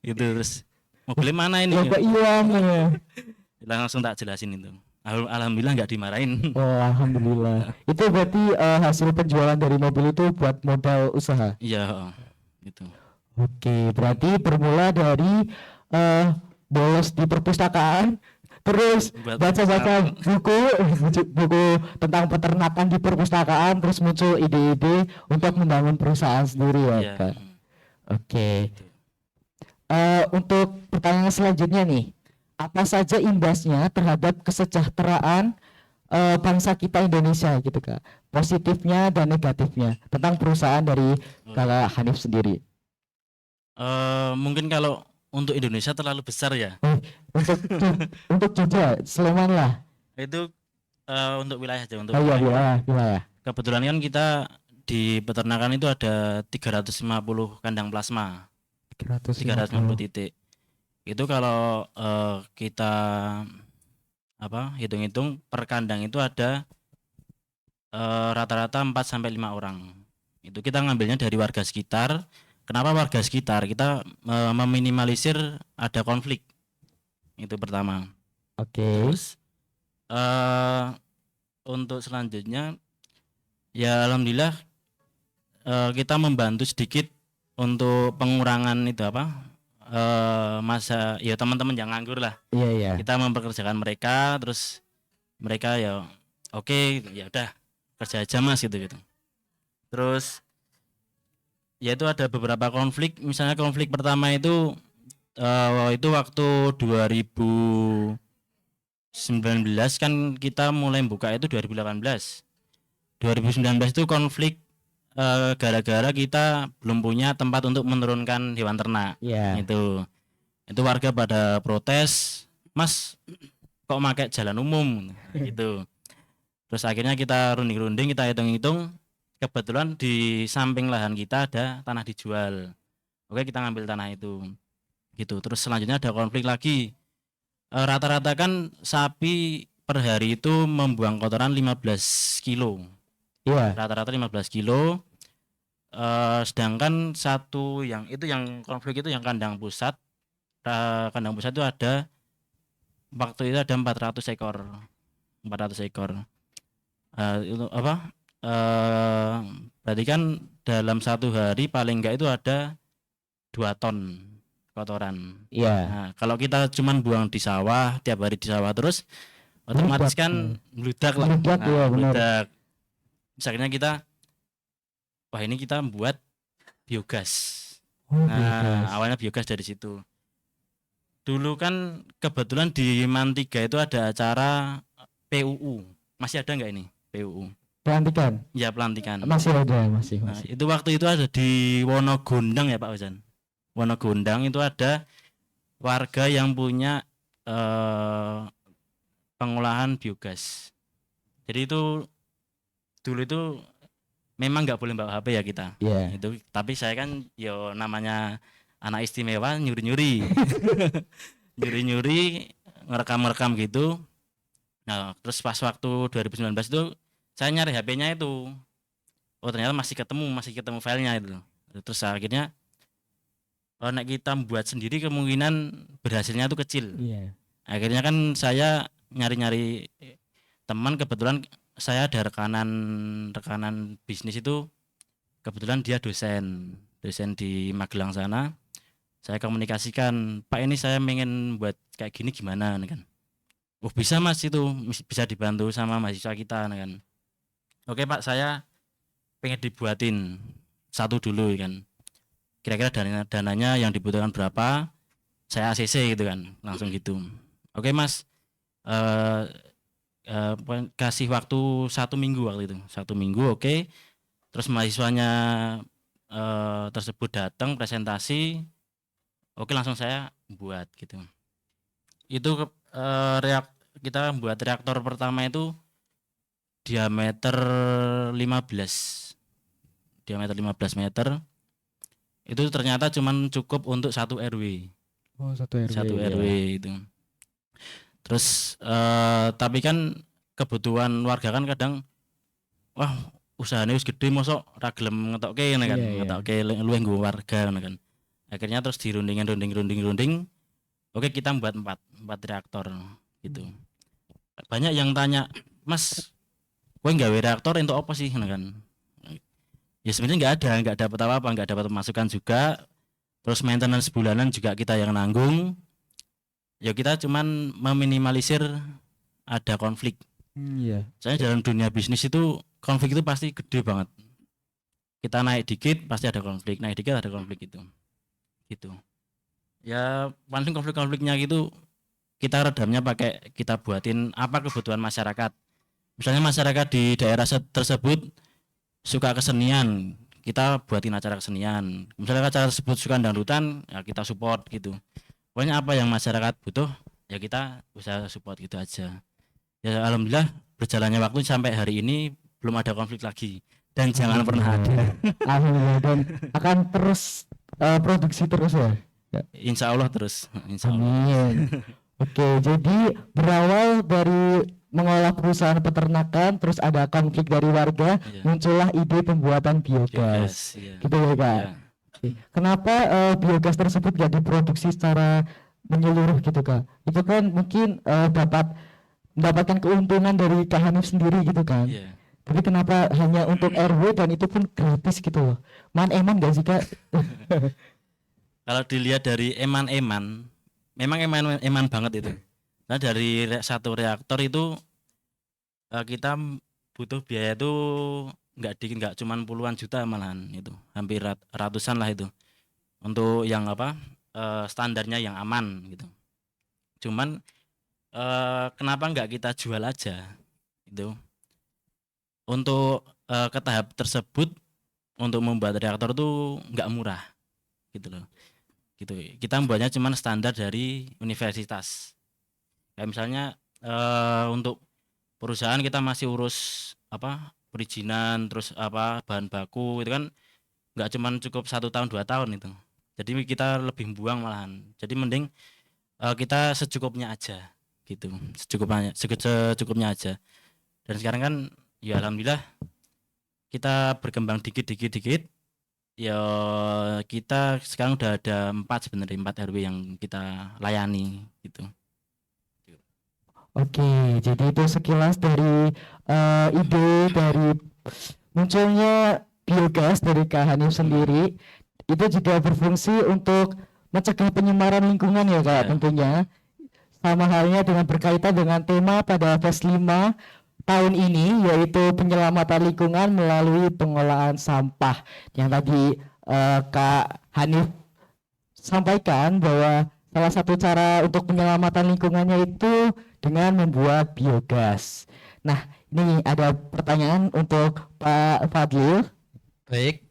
Gitu, terus mobilnya mana ini? Bapak hilang ya. Langsung tak jelasin itu. Alhamdulillah nggak dimarahin. Oh, alhamdulillah. Itu berarti hasil penjualan dari mobil itu buat modal usaha. Iya, gitu. Oke, berarti bermula dari bolos di perpustakaan, terus Buat baca-baca buku tentang peternakan di perpustakaan, terus muncul ide-ide untuk membangun perusahaan sendiri ya, Iya. Kak. Oke. Untuk pertanyaan selanjutnya nih, apa saja imbasnya terhadap kesejahteraan bangsa kita Indonesia gitu Kak? Positifnya dan negatifnya tentang perusahaan dari Kak Hanif sendiri. Mungkin kalau untuk Indonesia terlalu besar ya. Untuk Jogja, Sleman lah. Itu untuk wilayah aja, untuk Oh iya, wilayah. wilayah. Kebetulan kan kita di peternakan itu ada 350 kandang plasma, 350 titik. Itu kalau kita hitung-hitung per kandang itu ada rata-rata 4 sampai 5 orang. Itu kita ngambilnya dari warga sekitar. Kenapa warga sekitar? Kita meminimalisir ada konflik. Itu pertama. Oke. Terus untuk selanjutnya ya alhamdulillah kita membantu sedikit untuk pengurangan itu masa ya teman-teman yang nganggur lah. Iya, iya. Kita mempekerjakan mereka, terus mereka ya oke, ya udah kerja aja Mas gitu. Terus ya itu ada beberapa konflik. Misalnya konflik pertama itu waktu 2019 kan kita mulai buka itu 2018. 2019 itu konflik gara-gara kita belum punya tempat untuk menurunkan hewan ternak. Iya. Itu warga pada protes, Mas kok pakai jalan umum gitu. Terus akhirnya kita runding-runding, kita hitung-hitung, kebetulan di samping lahan kita ada tanah dijual. Oke, kita ngambil tanah itu gitu. Terus selanjutnya ada konflik lagi. Rata-rata kan sapi per hari itu membuang kotoran 15 kilo. Iya. Rata-rata 15 kilo. Sedangkan satu yang konflik itu yang kandang pusat kandang pusat itu ada, waktu itu ada 400 ekor. 400 ekor. Itu apa? Berarti kan dalam satu hari paling enggak itu ada 2 ton kotoran. Iya. Nah, kalau kita cuman buang di sawah, tiap hari di sawah terus, otomatis Meledak, kan meledak lah. Meledak, iya, benar. meledak. Misalnya kita, wah ini kita membuat biogas. Oh, Nah, biogas. awalnya biogas dari situ. Dulu kan kebetulan di Mantiga itu ada acara PUU. Masih ada nggak ini PUU? Pelantikan Ya, pelantikan. masih ada, masih. Nah, itu waktu itu ada di Wonogondang ya Pak Ozan. Wonogondang itu ada warga yang punya pengolahan biogas. Jadi itu dulu itu memang nggak boleh bawa HP ya kita. Iya. Itu tapi saya kan yo namanya anak istimewa nyuri-nyuri. Nyuri-nyuri ngerekam-rekam gitu. Nah, terus pas waktu 2019 itu saya nyari HP-nya itu. Oh, ternyata masih ketemu filenya itu. Terus akhirnya nek kita buat sendiri kemungkinan berhasilnya itu kecil. Iya. Akhirnya kan saya nyari-nyari teman, kebetulan saya ada rekanan bisnis itu, kebetulan dia dosen di Magelang sana. Saya komunikasikan, Pak ini saya pengen buat kayak gini gimana kan. Oh bisa Mas, itu bisa dibantu sama mahasiswa kita kan. Oke Pak, saya pengen dibuatin satu dulu kan. Kira-kira dananya yang dibutuhkan berapa, saya ACC gitu kan, langsung gitu. Oke Mas, kasih waktu 1 minggu waktu itu, 1 minggu oke. Terus mahasiswanya tersebut datang presentasi, oke langsung saya buat gitu. Itu kita buat reaktor pertama itu diameter 15 meter. Itu ternyata cuman cukup untuk 1 RW. Oh, 1 RW. 1 RW itu. Terus tapi kan kebutuhan warga kan kadang wah usahanya wis gede mosok ra gelem ngetokke kan, ngetokke luwih nggo warga kan. Akhirnya terus dirunding. Oke, kita buat 4 reaktor gitu. Banyak yang tanya, "Mas, kowe nggawe reaktor untuk apa sih?" kan. Ya sebenarnya nggak dapat apa-apa, nggak dapat masukan juga. Terus maintenance bulanan juga kita yang nanggung. Ya kita cuman meminimalisir ada konflik. Iya. Soalnya dalam dunia bisnis itu konflik itu pasti gede banget. Kita naik dikit pasti ada konflik, naik dikit ada konflik itu. Gitu. Ya paling konflik-konfliknya gitu kita redamnya pakai kita buatin apa kebutuhan masyarakat. Misalnya masyarakat di daerah tersebut suka kesenian, kita buatin acara kesenian. Misalnya acara tersebut suka dangdutan, ya kita support gitu. Pokoknya apa yang masyarakat butuh, ya kita usaha support gitu aja. Ya alhamdulillah berjalannya waktu sampai hari ini belum ada konflik lagi dan jangan pernah ada. Alhamdulillah, dan akan terus produksi terus ya. Insya Allah terus, insya Allah. Amin. Oke, jadi berawal dari mengolah perusahaan peternakan, terus ada konflik dari warga, Iya. muncullah ide pembuatan biogas. Iya. Gitu ya Kak. Iya. Oke. Kenapa biogas tersebut gak diproduksi secara menyeluruh gitu Kak? Itu kan mungkin mendapatkan keuntungan dari Kak Hanif sendiri gitu kan. Iya. Tapi kenapa hanya untuk RW dan itu pun gratis gitu loh? Man-eman gak sih Kak? Kalau dilihat dari eman-eman, memang eman banget itu. Nah dari satu reaktor itu kita butuh biaya itu nggak cuman puluhan juta malahan itu, hampir ratusan lah itu untuk yang standarnya yang aman gitu. Cuman kenapa nggak kita jual aja itu? Untuk ke tahap tersebut untuk membuat reaktor tuh nggak murah gitu loh. Gitu. Kita membuatnya cuman standar dari universitas. Kayak misalnya untuk perusahaan kita masih urus perizinan, terus bahan baku itu kan nggak cuman cukup 1 tahun 2 tahun itu. Jadi kita lebih buang malahan. Jadi mending kita secukupnya aja gitu, secukupnya aja. Dan sekarang kan ya alhamdulillah kita berkembang dikit Ya kita sekarang udah ada 4 sebenarnya, 4 RW yang kita layani gitu. Oke, jadi itu sekilas dari ide dari munculnya biogas dari Kak Hanif sendiri. Itu juga berfungsi untuk mencegah penyemaran lingkungan ya Kak, Ya. tentunya. Sama halnya dengan berkaitan dengan tema pada FES 5 tahun ini, yaitu penyelamatan lingkungan melalui pengolahan sampah. Yang tadi Kak Hanif sampaikan bahwa salah satu cara untuk penyelamatan lingkungannya itu dengan membuat biogas. Nah, ini ada pertanyaan untuk Pak Fadlil. Baik.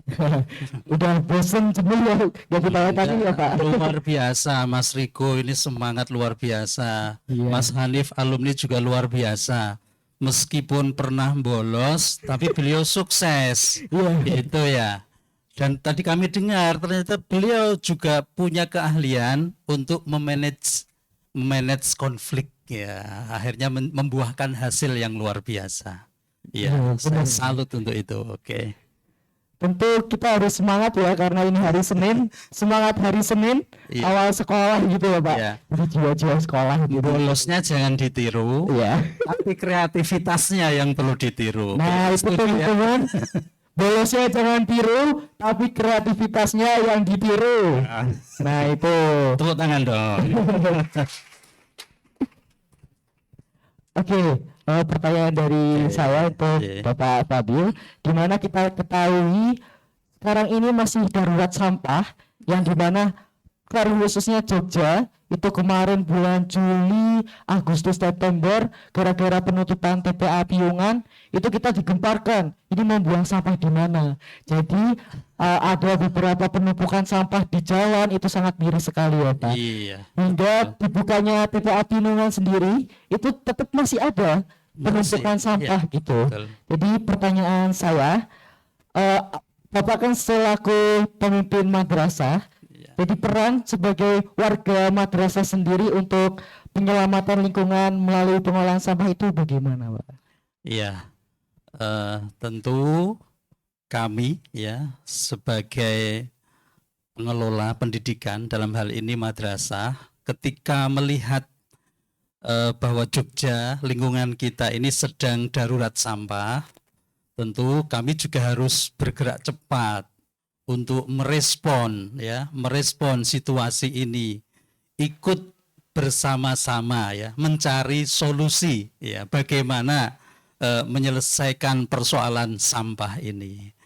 Udah bosen jenuh ya gak ditanya-tanya ya Pak. Luar biasa Mas Riko, ini semangat luar biasa. Iya. Mas Hanif alumni juga luar biasa. Meskipun pernah bolos, tapi beliau sukses. Iya. Itu ya. Dan tadi kami dengar ternyata beliau juga punya keahlian untuk memanage konflik ya. Akhirnya membuahkan hasil yang luar biasa. Ya, Iya, saya benar. salut untuk itu. Oke. Tentu kita harus semangat ya karena ini hari Senin, semangat hari Senin, Iya. awal sekolah gitu ya Pak. Iya. Jadi jiwa-jiwa sekolah gitu. Bolosnya jangan ditiru, Iya. tapi kreativitasnya yang perlu ditiru. Nah, Oke, itu setuju ya? teman-teman. Bolosnya jangan tiru, tapi kreativitasnya yang ditiru. Nah, itu. Tepuk tangan dong. Oke, pertanyaan dari saya untuk Oke. Bapak Fadil, dimana kita ketahui sekarang ini masih darurat sampah, yang dimana khususnya Jogja itu kemarin bulan Juli, Agustus, September gara-gara penutupan TPA Piungan itu kita digemparkan ini membuang sampah di mana. Jadi ada beberapa penumpukan sampah di jalan itu sangat miris sekali ya Pak. Iya. Hingga dibukanya TPA Piungan sendiri itu tetap masih ada penumpukan Masih, sampah iya, gitu. betul. Jadi pertanyaan saya, Bapak kan selaku pemimpin madrasah, jadi peran sebagai warga madrasah sendiri untuk penyelamatan lingkungan melalui pengolahan sampah itu bagaimana, Pak? Iya, tentu kami ya sebagai pengelola pendidikan dalam hal ini madrasah, ketika melihat bahwa Jogja lingkungan kita ini sedang darurat sampah, tentu kami juga harus bergerak cepat untuk merespon situasi ini, ikut bersama-sama ya mencari solusi ya bagaimana menyelesaikan persoalan sampah ini.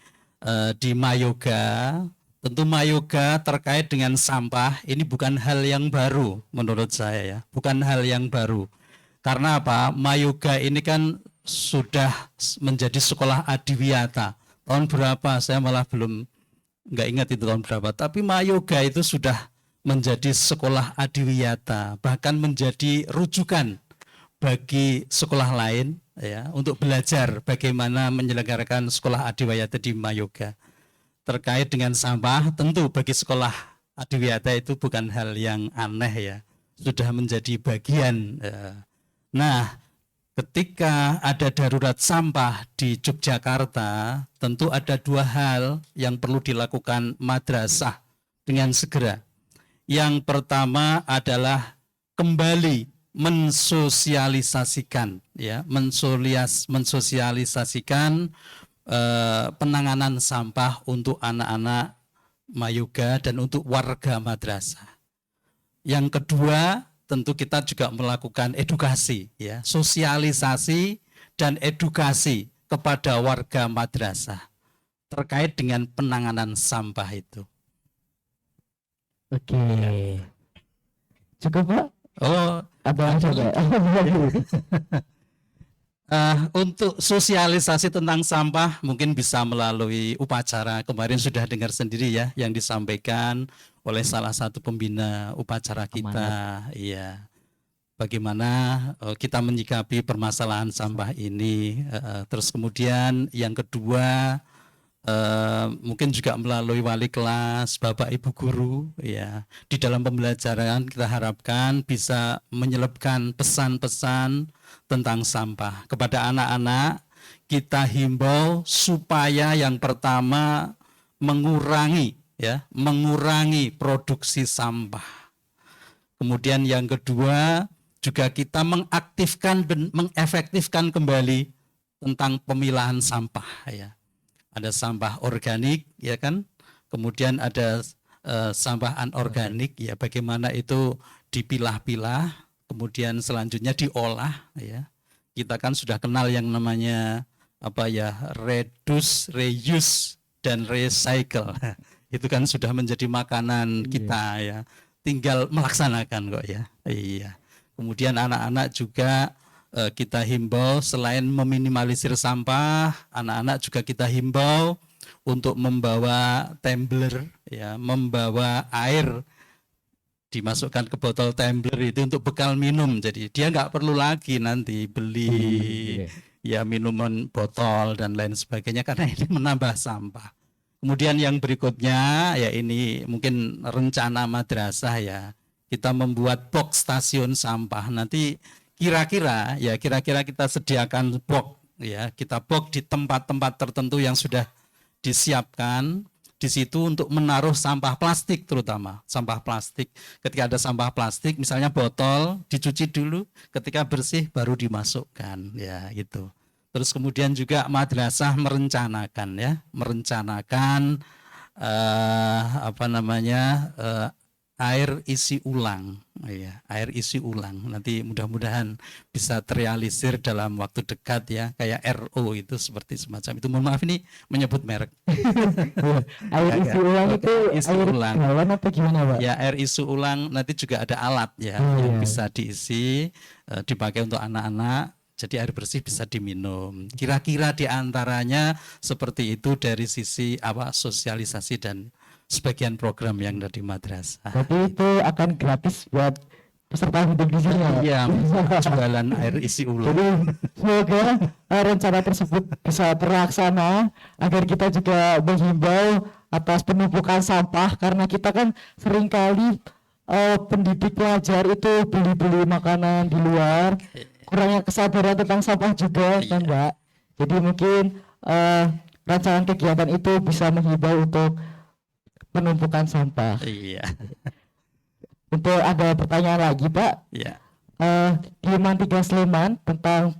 Di Mayoga, tentu Mayoga terkait dengan sampah ini bukan hal yang baru menurut saya ya, bukan hal yang baru. Karena apa? Mayoga ini kan sudah menjadi sekolah adiwiyata. Tahun berapa? Saya malah nggak ingat itu tahun berapa. Tapi Mayoga itu sudah menjadi sekolah adiwiyata, bahkan menjadi rujukan bagi sekolah lain ya untuk belajar bagaimana menyelenggarakan sekolah adiwiyata di Mayoga. Terkait dengan sampah, tentu bagi sekolah adiwiyata itu bukan hal yang aneh ya, sudah menjadi bagian. Nah, ketika ada darurat sampah di Yogyakarta, tentu ada dua hal yang perlu dilakukan madrasah dengan segera. Yang pertama adalah kembali mensosialisasikan penanganan sampah untuk anak-anak Mayoga dan untuk warga madrasah. Yang kedua, tentu kita juga melakukan edukasi ya, sosialisasi dan edukasi kepada warga madrasah terkait dengan penanganan sampah itu. Oke. Cukup, Pak? Oh, Ada yang coba? untuk sosialisasi tentang sampah mungkin bisa melalui upacara. Kemarin sudah dengar sendiri ya yang disampaikan oleh salah satu pembina upacara kita. Iya. Bagaimana kita menyikapi permasalahan sampah ini. Terus kemudian yang kedua mungkin juga melalui wali kelas, Bapak Ibu guru ya. Di dalam pembelajaran kita harapkan bisa menyelipkan pesan-pesan tentang sampah kepada anak-anak. Kita himbau supaya yang pertama mengurangi produksi sampah. Kemudian yang kedua juga kita mengaktifkan dan mengefektifkan kembali tentang pemilahan sampah ya. Ada sampah organik ya kan, kemudian ada sampah anorganik ya, bagaimana itu dipilah-pilah, kemudian selanjutnya diolah ya. Kita kan sudah kenal yang namanya reduce, reuse dan recycle. Itu kan sudah menjadi makanan kita ya. Tinggal melaksanakan kok ya. Iya. Kemudian anak-anak juga kita himbau selain meminimalisir sampah, anak-anak juga kita himbau untuk membawa tumbler ya, membawa air dimasukkan ke botol tumbler itu untuk bekal minum. Jadi dia nggak perlu lagi nanti beli ya minuman botol dan lain sebagainya karena ini menambah sampah. Kemudian yang berikutnya ya ini mungkin rencana madrasah ya. Kita membuat box stasiun sampah. Nanti kira-kira kita sediakan box ya, kita box di tempat-tempat tertentu yang sudah disiapkan di situ untuk menaruh sampah plastik, terutama sampah plastik. Ketika ada sampah plastik misalnya botol dicuci dulu, ketika bersih baru dimasukkan ya gitu. Terus kemudian juga madrasah merencanakan air isi ulang ya, air isi ulang. Nanti mudah-mudahan bisa terrealisir dalam waktu dekat ya, kayak RO itu seperti semacam itu. Mohon maaf ini menyebut merek. Air isi ulang itu isi air ulang. galon apa gimana, Pak? Ya, air isi ulang nanti juga ada alat ya yang bisa diisi, dipakai untuk anak-anak. Jadi air bersih bisa diminum. Kira-kira diantaranya seperti itu dari sisi sosialisasi dan sebagian program yang ada di madrasah. Berarti itu akan gratis buat peserta hidup di sini ya? Iya, jualan air isi ulang. Jadi semoga rencana tersebut bisa terlaksana agar kita juga menghimbau atas penumpukan sampah, karena kita kan seringkali pendidik pelajar itu beli-beli makanan di luar, kurangnya kesadaran tentang sampah juga kan Mbak. Jadi mungkin rancangan kegiatan itu bisa menghimbau untuk penumpukan sampah. Iya. Untuk ada pertanyaan lagi Pak, Iya. di Mantiga Sleman tentang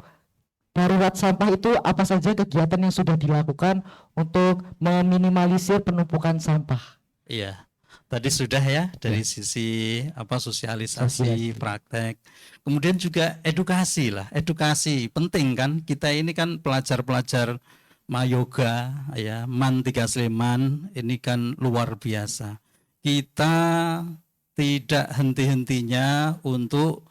darurat sampah itu apa saja kegiatan yang sudah dilakukan untuk meminimalisir penumpukan sampah? Iya. Tadi sudah ya dari sisi sosialisasi, praktek. Kemudian juga edukasi lah. Edukasi penting kan. Kita ini kan pelajar-pelajar Mayoga ya, Mantiga Sleman ini kan luar biasa. Kita tidak henti-hentinya untuk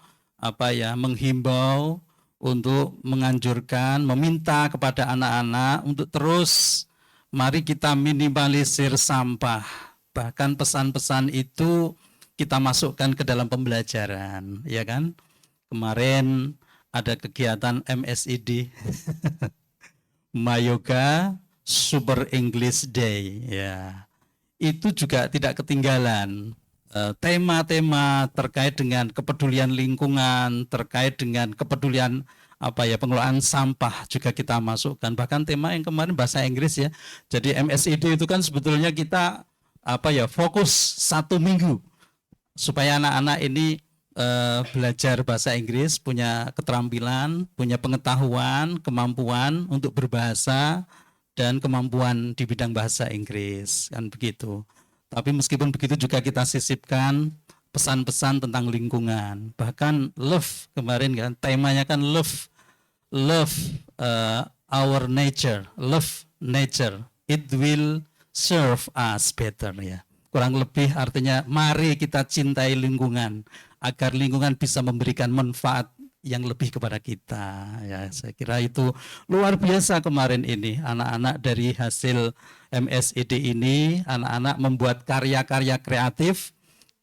menghimbau, untuk menganjurkan, meminta kepada anak-anak untuk terus mari kita minimalisir sampah. Bahkan pesan-pesan itu kita masukkan ke dalam pembelajaran, ya kan? Kemarin ada kegiatan MSID Mayoga Super English Day ya. Itu juga tidak ketinggalan. Tema-tema terkait dengan kepedulian lingkungan, terkait dengan kepedulian pengelolaan sampah juga kita masukkan. Bahkan tema yang kemarin bahasa Inggris ya. Jadi MSID itu kan sebetulnya kita fokus 1 minggu supaya anak-anak ini belajar bahasa Inggris, punya keterampilan, punya pengetahuan, kemampuan untuk berbahasa dan kemampuan di bidang bahasa Inggris kan begitu. Tapi meskipun begitu juga kita sisipkan pesan-pesan tentang lingkungan. Bahkan love kemarin kan temanya kan love our nature, love nature, it will serve us better ya. Kurang lebih artinya mari kita cintai lingkungan agar lingkungan bisa memberikan manfaat yang lebih kepada kita ya. Saya kira itu luar biasa kemarin ini anak-anak dari hasil MSID ini, anak-anak membuat karya-karya kreatif,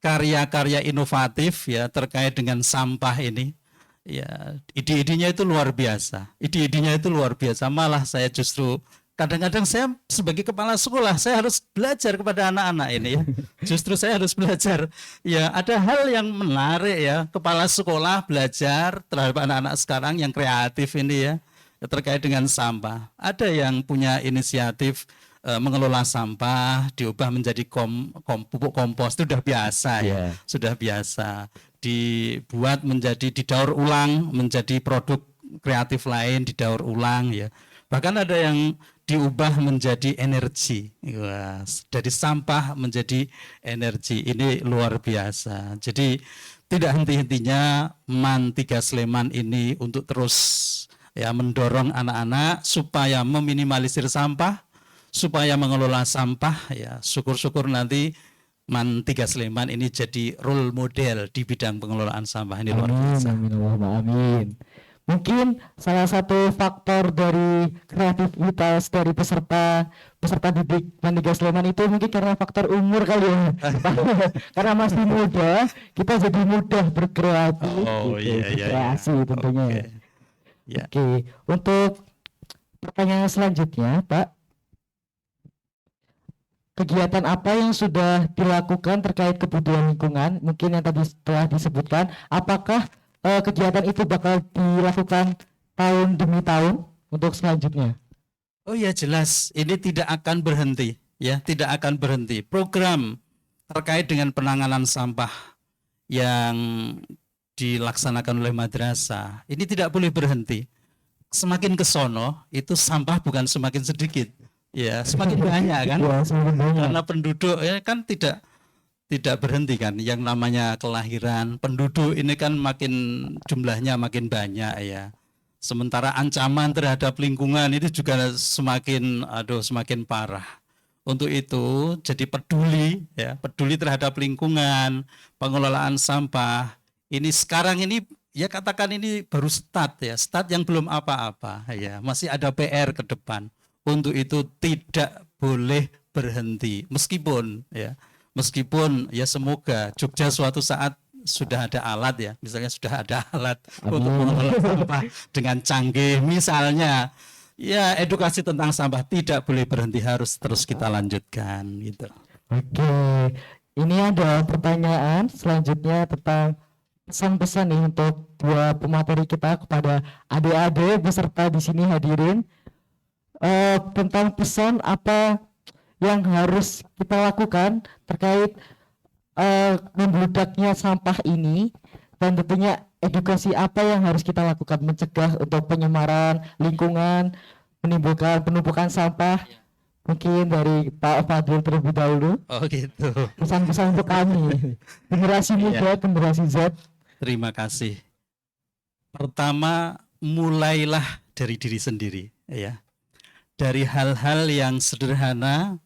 karya-karya inovatif ya terkait dengan sampah ini. Ya, ide-idenya itu luar biasa. Ide-idenya itu luar biasa. Malah saya justru kadang-kadang saya sebagai kepala sekolah saya harus belajar kepada anak-anak ini ya. Justru saya harus belajar. Ya, ada hal yang menarik ya. Kepala sekolah belajar terhadap anak-anak sekarang yang kreatif ini ya terkait dengan sampah. Ada yang punya inisiatif mengelola sampah diubah menjadi pupuk kompos itu sudah biasa ya, sudah biasa. Dibuat menjadi didaur ulang menjadi produk kreatif lain, didaur ulang ya. Bahkan ada yang diubah menjadi energi. Wah, dari sampah menjadi energi. Ini luar biasa. Jadi tidak henti-hentinya MAN 3 Sleman ini untuk terus ya mendorong anak-anak supaya meminimalisir sampah, supaya mengelola sampah ya. Syukur-syukur nanti MAN 3 Sleman ini jadi role model di bidang pengelolaan sampah. Ini luar biasa. Amin, Allahumma amin. Mungkin salah satu faktor dari kreativitas dari peserta didik MAN 3 Sleman itu mungkin karena faktor umur kali ya. Karena masih muda, kita jadi mudah berkreasi, Oh, iya, iya, berkreasi iya. tentunya. Oke. Ya. Oke, untuk pertanyaan selanjutnya, Pak. Kegiatan apa yang sudah dilakukan terkait kebutuhan lingkungan? Mungkin yang tadi telah disebutkan, apakah kegiatan itu bakal dilakukan tahun demi tahun untuk selanjutnya? Oh ya jelas, ini tidak akan berhenti, ya tidak akan berhenti. Program terkait dengan penanganan sampah yang dilaksanakan oleh madrasah ini tidak boleh berhenti. Semakin ke sono itu sampah bukan semakin sedikit, ya semakin banyak kan? Ya, semakin banyak. Karena penduduk ya kan tidak berhenti kan. Yang namanya kelahiran penduduk ini kan makin jumlahnya makin banyak ya. Sementara ancaman terhadap lingkungan itu juga semakin parah. Untuk itu jadi peduli terhadap lingkungan, pengelolaan sampah. Ini sekarang ini ya katakan ini baru start yang belum apa-apa ya. Masih ada PR ke depan. Untuk itu tidak boleh berhenti meskipun ya semoga Jogja suatu saat sudah ada alat ya, misalnya sudah ada alat untuk mengelola sampah dengan canggih misalnya. Ya, edukasi tentang sampah tidak boleh berhenti, harus terus kita lanjutkan gitu. Oke, ini ada pertanyaan selanjutnya tentang pesan-pesan nih untuk dua pemateri kita kepada adik-adik beserta di sini hadirin. Tentang pesan apa yang harus kita lakukan terkait membludaknya sampah ini, dan tentunya edukasi apa yang harus kita lakukan mencegah untuk penyemaran lingkungan, menimbulkan penumpukan sampah. Mungkin dari Pak Fadil terlebih dahulu, Oh gitu. pesan-pesan untuk kami generasi muda, generasi Z. Terima kasih. Pertama, mulailah dari diri sendiri ya. Dari hal-hal yang sederhana,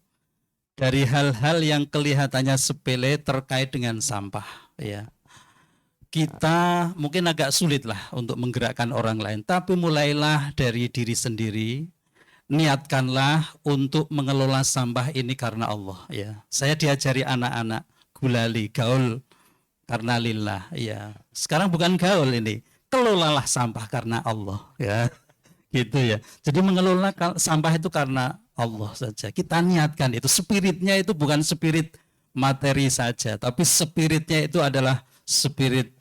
dari hal-hal yang kelihatannya sepele terkait dengan sampah ya. Kita mungkin agak sulit lah untuk menggerakkan orang lain, tapi mulailah dari diri sendiri. Niatkanlah untuk mengelola sampah ini karena Allah ya. Saya diajari anak-anak gulali gaul karena lillah ya. Sekarang bukan gaul ini, kelolalah sampah karena Allah ya. Gitu ya. Jadi mengelola sampah itu karena Allah saja. Kita niatkan itu, spiritnya itu bukan spirit materi saja, tapi spiritnya itu adalah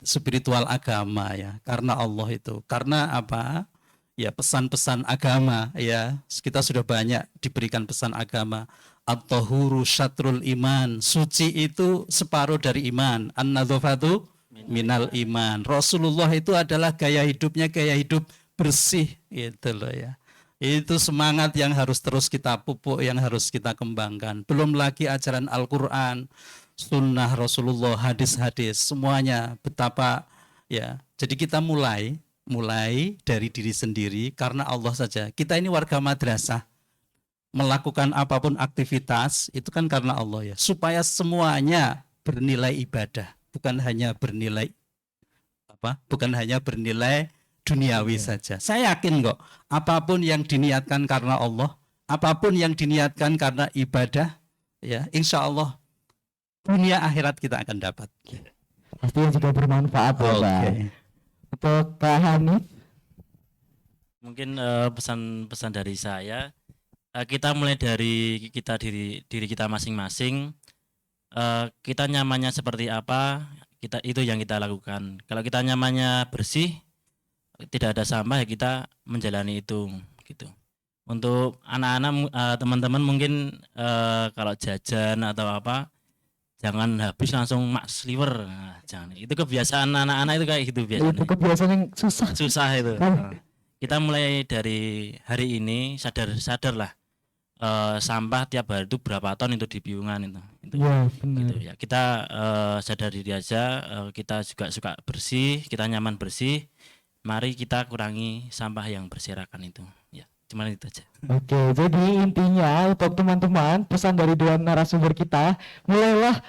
spiritual agama ya. Karena Allah itu. Karena apa? Ya pesan-pesan agama ya. Kita sudah banyak diberikan pesan agama. At-tahuru syatrul iman. Suci itu separuh dari iman. An-nadzafatu minal iman. Rasulullah itu adalah gaya hidupnya, gaya hidup bersih gitu loh ya. Itu semangat yang harus terus kita pupuk, yang harus kita kembangkan. Belum lagi ajaran Al-Quran, sunnah Rasulullah, hadis-hadis, semuanya betapa ya. Jadi kita mulai dari diri sendiri karena Allah saja. Kita ini warga madrasah, melakukan apapun aktivitas itu kan karena Allah ya. Supaya semuanya bernilai ibadah, bukan hanya bernilai duniawi saja. Saya yakin kok, apapun yang diniatkan karena Allah, apapun yang diniatkan karena ibadah, ya insya Allah dunia akhirat kita akan dapat. Pastinya juga bermanfaat ya, Pak. Untuk Pak Hanif, Mungkin pesan-pesan dari saya, kita mulai dari diri kita masing-masing. Kita nyamannya seperti apa, itu yang kita lakukan. Kalau kita nyamannya bersih, tidak ada sampah, ya kita menjalani itu gitu. Untuk anak-anak teman-teman mungkin kalau jajan atau apa jangan habis langsung Max Liver. Nah, jangan. Itu kebiasaan anak-anak itu kayak gitu Itu biasanya. kebiasaan yang susah. Susah itu. Kan? Kita mulai dari hari ini sadarlah sampah tiap hari itu berapa ton itu di piungan itu. Iya, Gitu benar. ya. Kita sadar diri aja, kita juga suka bersih, kita nyaman bersih. Mari kita kurangi sampah yang berserakan itu. Ya, cuman itu aja. Oke, jadi intinya untuk teman-teman, pesan dari dua narasumber kita, mulailah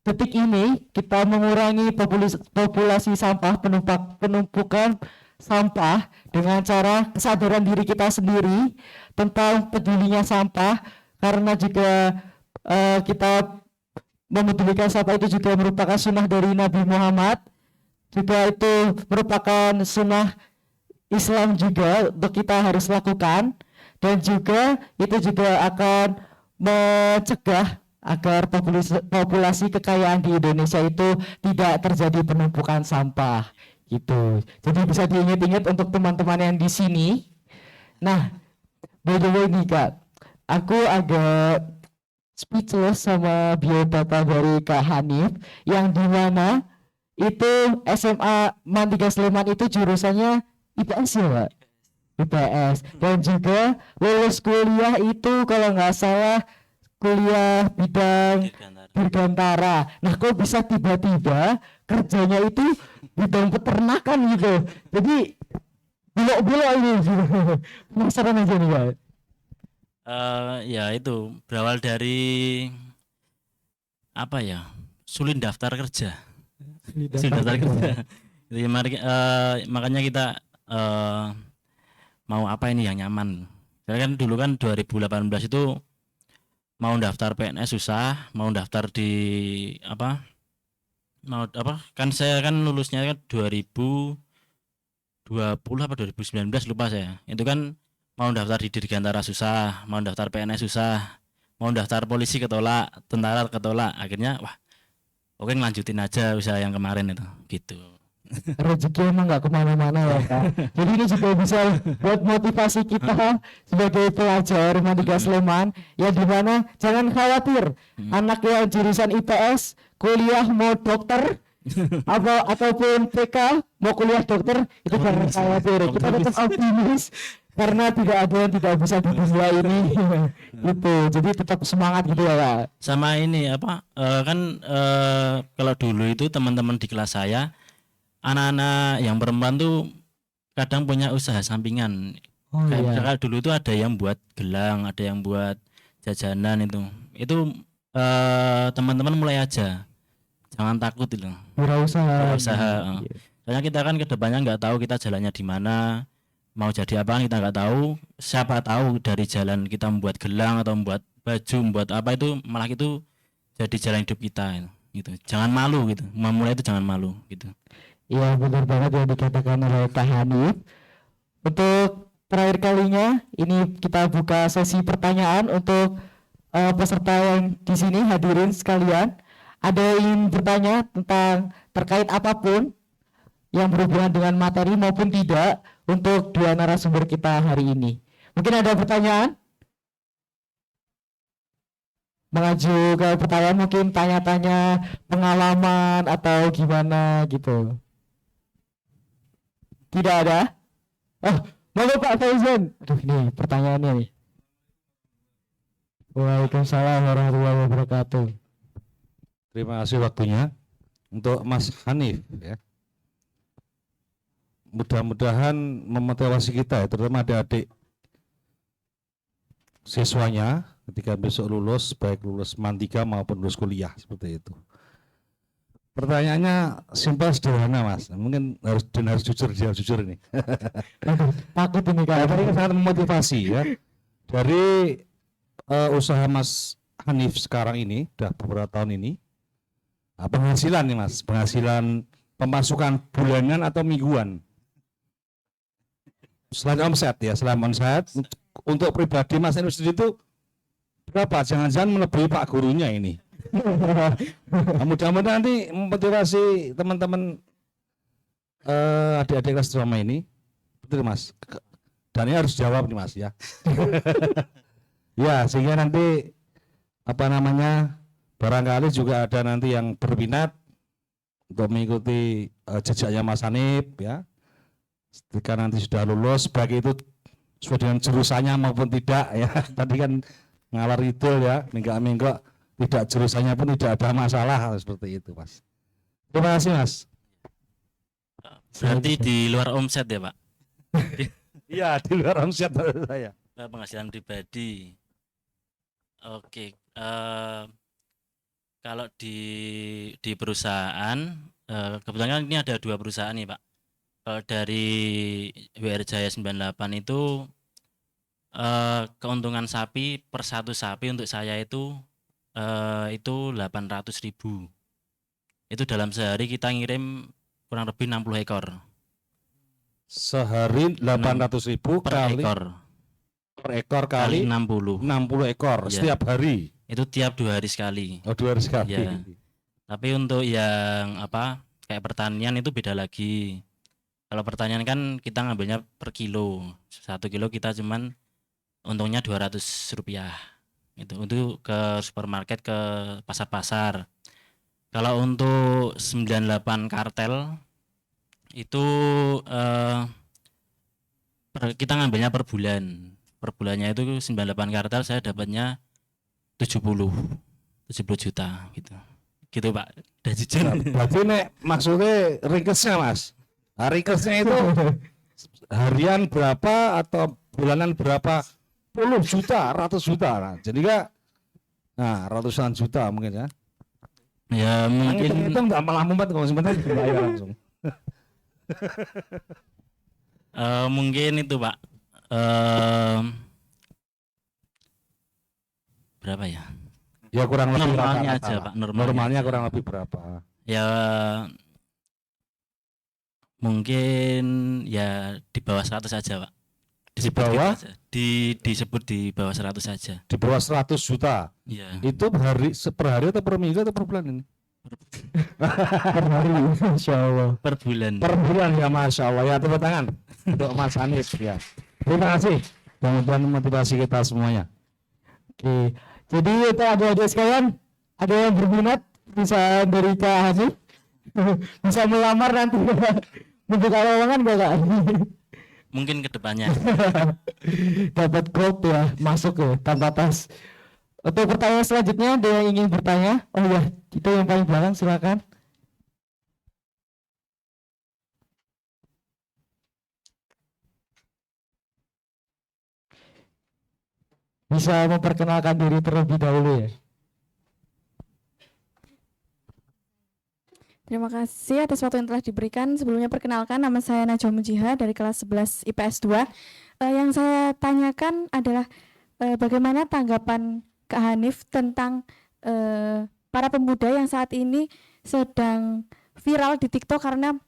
detik ini kita mengurangi populasi sampah, penumpukan sampah dengan cara kesadaran diri kita sendiri tentang pedulinya sampah, karena juga kita memedulikan sampah itu juga merupakan sunnah dari Nabi Muhammad, juga itu merupakan sunnah Islam juga untuk kita harus lakukan, dan juga itu juga akan mencegah agar populasi kekayaan di Indonesia itu tidak terjadi penumpukan sampah gitu. Jadi bisa diingat-ingat untuk teman-teman yang di sini. Nah, by the way nih Kak, aku agak speechless sama biodata dari Kak Hanif, yang dimana itu SMA Mandika Sleman itu jurusannya IPS ya Pak? IPS, dan juga lulus kuliah itu kalau nggak salah kuliah bidang dirgantara. Nah, kok bisa tiba-tiba kerjanya itu bidang peternakan gitu? Jadi belok-belok ini. Penasaran aja nih Pak. Ya itu berawal dari apa ya? Sulit daftar kerja. Sulit daftar kerja. Jadi makanya kita mau apa ini yang nyaman. Saya kan dulu kan 2018 itu mau daftar PNS susah, mau daftar di apa? Mau apa? Kan saya kan lulusnya kan 2020 apa 2019 lupa saya. Itu kan mau daftar di Dirgantara susah, mau daftar PNS susah, mau daftar polisi ketolak, tentara ketolak. Akhirnya wah, oke ngelanjutin aja usaha yang kemarin itu, gitu. Rezeki emang nggak kemana-mana ya Kak. Jadi ini juga bisa buat motivasi kita sebagai pelajar Mandika Sleman, ya dimana jangan khawatir anak yang jurusan IPS kuliah mau dokter ataupun PK mau kuliah dokter itu jangan khawatir, kita tetap optimis karena tidak ada yang tidak bisa di dunia ini. Gitu, jadi tetap semangat gitu ya Kak. Sama ini apa kalau dulu itu teman-teman di kelas saya anak-anak yang perempuan tuh kadang punya usaha sampingan. Oh Kayak iya, misalkan dulu itu ada yang buat gelang, ada yang buat jajanan itu. Itu teman-teman mulai aja. Jangan takut itu. wirausaha. Usaha. Soalnya kita kan kedepannya nggak tahu kita jalannya di mana, mau jadi apa kita nggak tahu. Siapa tahu dari jalan kita membuat gelang atau membuat baju, membuat apa itu malah itu jadi jalan hidup kita gitu. Jangan malu gitu. Memulai itu jangan malu gitu. Iya, benar banget yang dikatakan oleh Kak Hanif. Untuk terakhir kalinya ini kita buka sesi pertanyaan untuk peserta yang di sini hadirin sekalian. Ada yang ingin bertanya tentang terkait apapun yang berhubungan dengan materi maupun tidak untuk dua narasumber kita hari ini. Mungkin ada pertanyaan? Mengaju ke pertanyaan, mungkin tanya-tanya pengalaman atau gimana gitu. Tidak ada? Oh, monggo Pak Faizan. Aduh, ini pertanyaannya nih. Waalaikumsalam warahmatullahi wabarakatuh. Terima kasih waktunya untuk Mas Hanif ya. Mudah-mudahan memotivasi kita ya, terutama adik-adik siswanya ketika besok lulus, baik lulus Mandika maupun lulus kuliah seperti itu. Pertanyaannya simpel sederhana Mas, mungkin harus jujur ini. Takut ini Nah, Kak. tadi kan sangat memotivasi ya. Dari usaha Mas Hanif sekarang ini, udah beberapa tahun ini, penghasilan nih Mas, penghasilan pemasukan bulanan atau mingguan. Selain omset ya, selain omset, untuk pribadi Mas Hanif sendiri itu berapa? Jangan-jangan melebihi Pak gurunya ini. Nah, mudah-mudahan nanti memotivasi teman-teman adik-adik kelas drama ini, betul Mas. Dan ini harus jawab nih Mas ya. Ya, sehingga nanti apa namanya barangkali juga ada nanti yang berminat untuk mengikuti jejaknya Mas Hanif ya. Ketika nanti sudah lulus, baik itu sesuai dengan jurusannya maupun tidak ya. Tadi kan ngalor idul ya, minggok-minggok tidak jurusannya pun tidak ada masalah seperti itu Mas. Terima kasih Mas. Berarti di luar omset ya Pak? Iya di luar omset saya. Penghasilan pribadi. Oke, kalau di perusahaan, kebetulan ini ada 2 perusahaan nih Pak. Kalau dari WR Jaya 98 itu keuntungan sapi per 1 sapi untuk saya itu 800.000. Itu dalam sehari kita ngirim kurang lebih 60 ekor Sehari 800.000 per kali ekor per ekor kali kali 60. 60 ekor Iya. setiap hari. Itu tiap 2 hari sekali. Oh 2 hari sekali. Iya. Tapi untuk yang kayak pertanian itu beda lagi. Kalau pertanian kan kita ngambilnya per kilo. 1 kilo kita cuman untungnya Rp200. Itu ke supermarket, ke pasar-pasar. Kalau untuk 98 kartel itu kita ngambilnya per bulan. Per bulannya itu 98 kartel saya dapatnya 70 juta gitu. Gitu Pak. Udah jujur. Berarti nek maksudnya ringkesnya Mas. Nah, ringkesnya itu harian berapa atau bulanan berapa? Puluh juta, ratus juta. Nah, jadi kan ratusan juta mungkin ya. Ya mungkin Itu enggak malah mumpet kalau sebentar dibayar langsung. mungkin itu Pak. Berapa ya? Ya kurang lebih Normalnya rata-rata aja, lah. Pak, normalnya Normalnya aja. kurang lebih berapa? Ya mungkin ya di bawah 100 aja Pak. Disebut gitu bawah? aja. Disebut di bawah 100 saja. Di bawah 100 juta. Iya. Itu per hari atau per minggu atau per bulan ini? Per hari, Masya Allah. Per bulan. Per bulan ya Masya Allah ya, tepuk tangan untuk Mas Hanif ya. Terima kasih mudah-mudahan motivasi kita semuanya. Oke, jadi itu adik-adik sekalian, ada yang berminat bisa dari Kak Hanif, bisa melamar nanti membuka lowongan gak Kak? Mungkin kedepannya. Dapat gold ya, masuk ya, tanpa tas. Untuk pertanyaan selanjutnya, ada yang ingin bertanya? Oh ya, itu yang paling belakang, silakan. Bisa memperkenalkan diri terlebih dahulu ya. Terima kasih atas waktu yang telah diberikan. Sebelumnya perkenalkan, nama saya Najwa Mujiha dari kelas 11 IPS 2. Yang saya tanyakan adalah bagaimana tanggapan Kak Hanif tentang para pemuda yang saat ini sedang viral di TikTok karena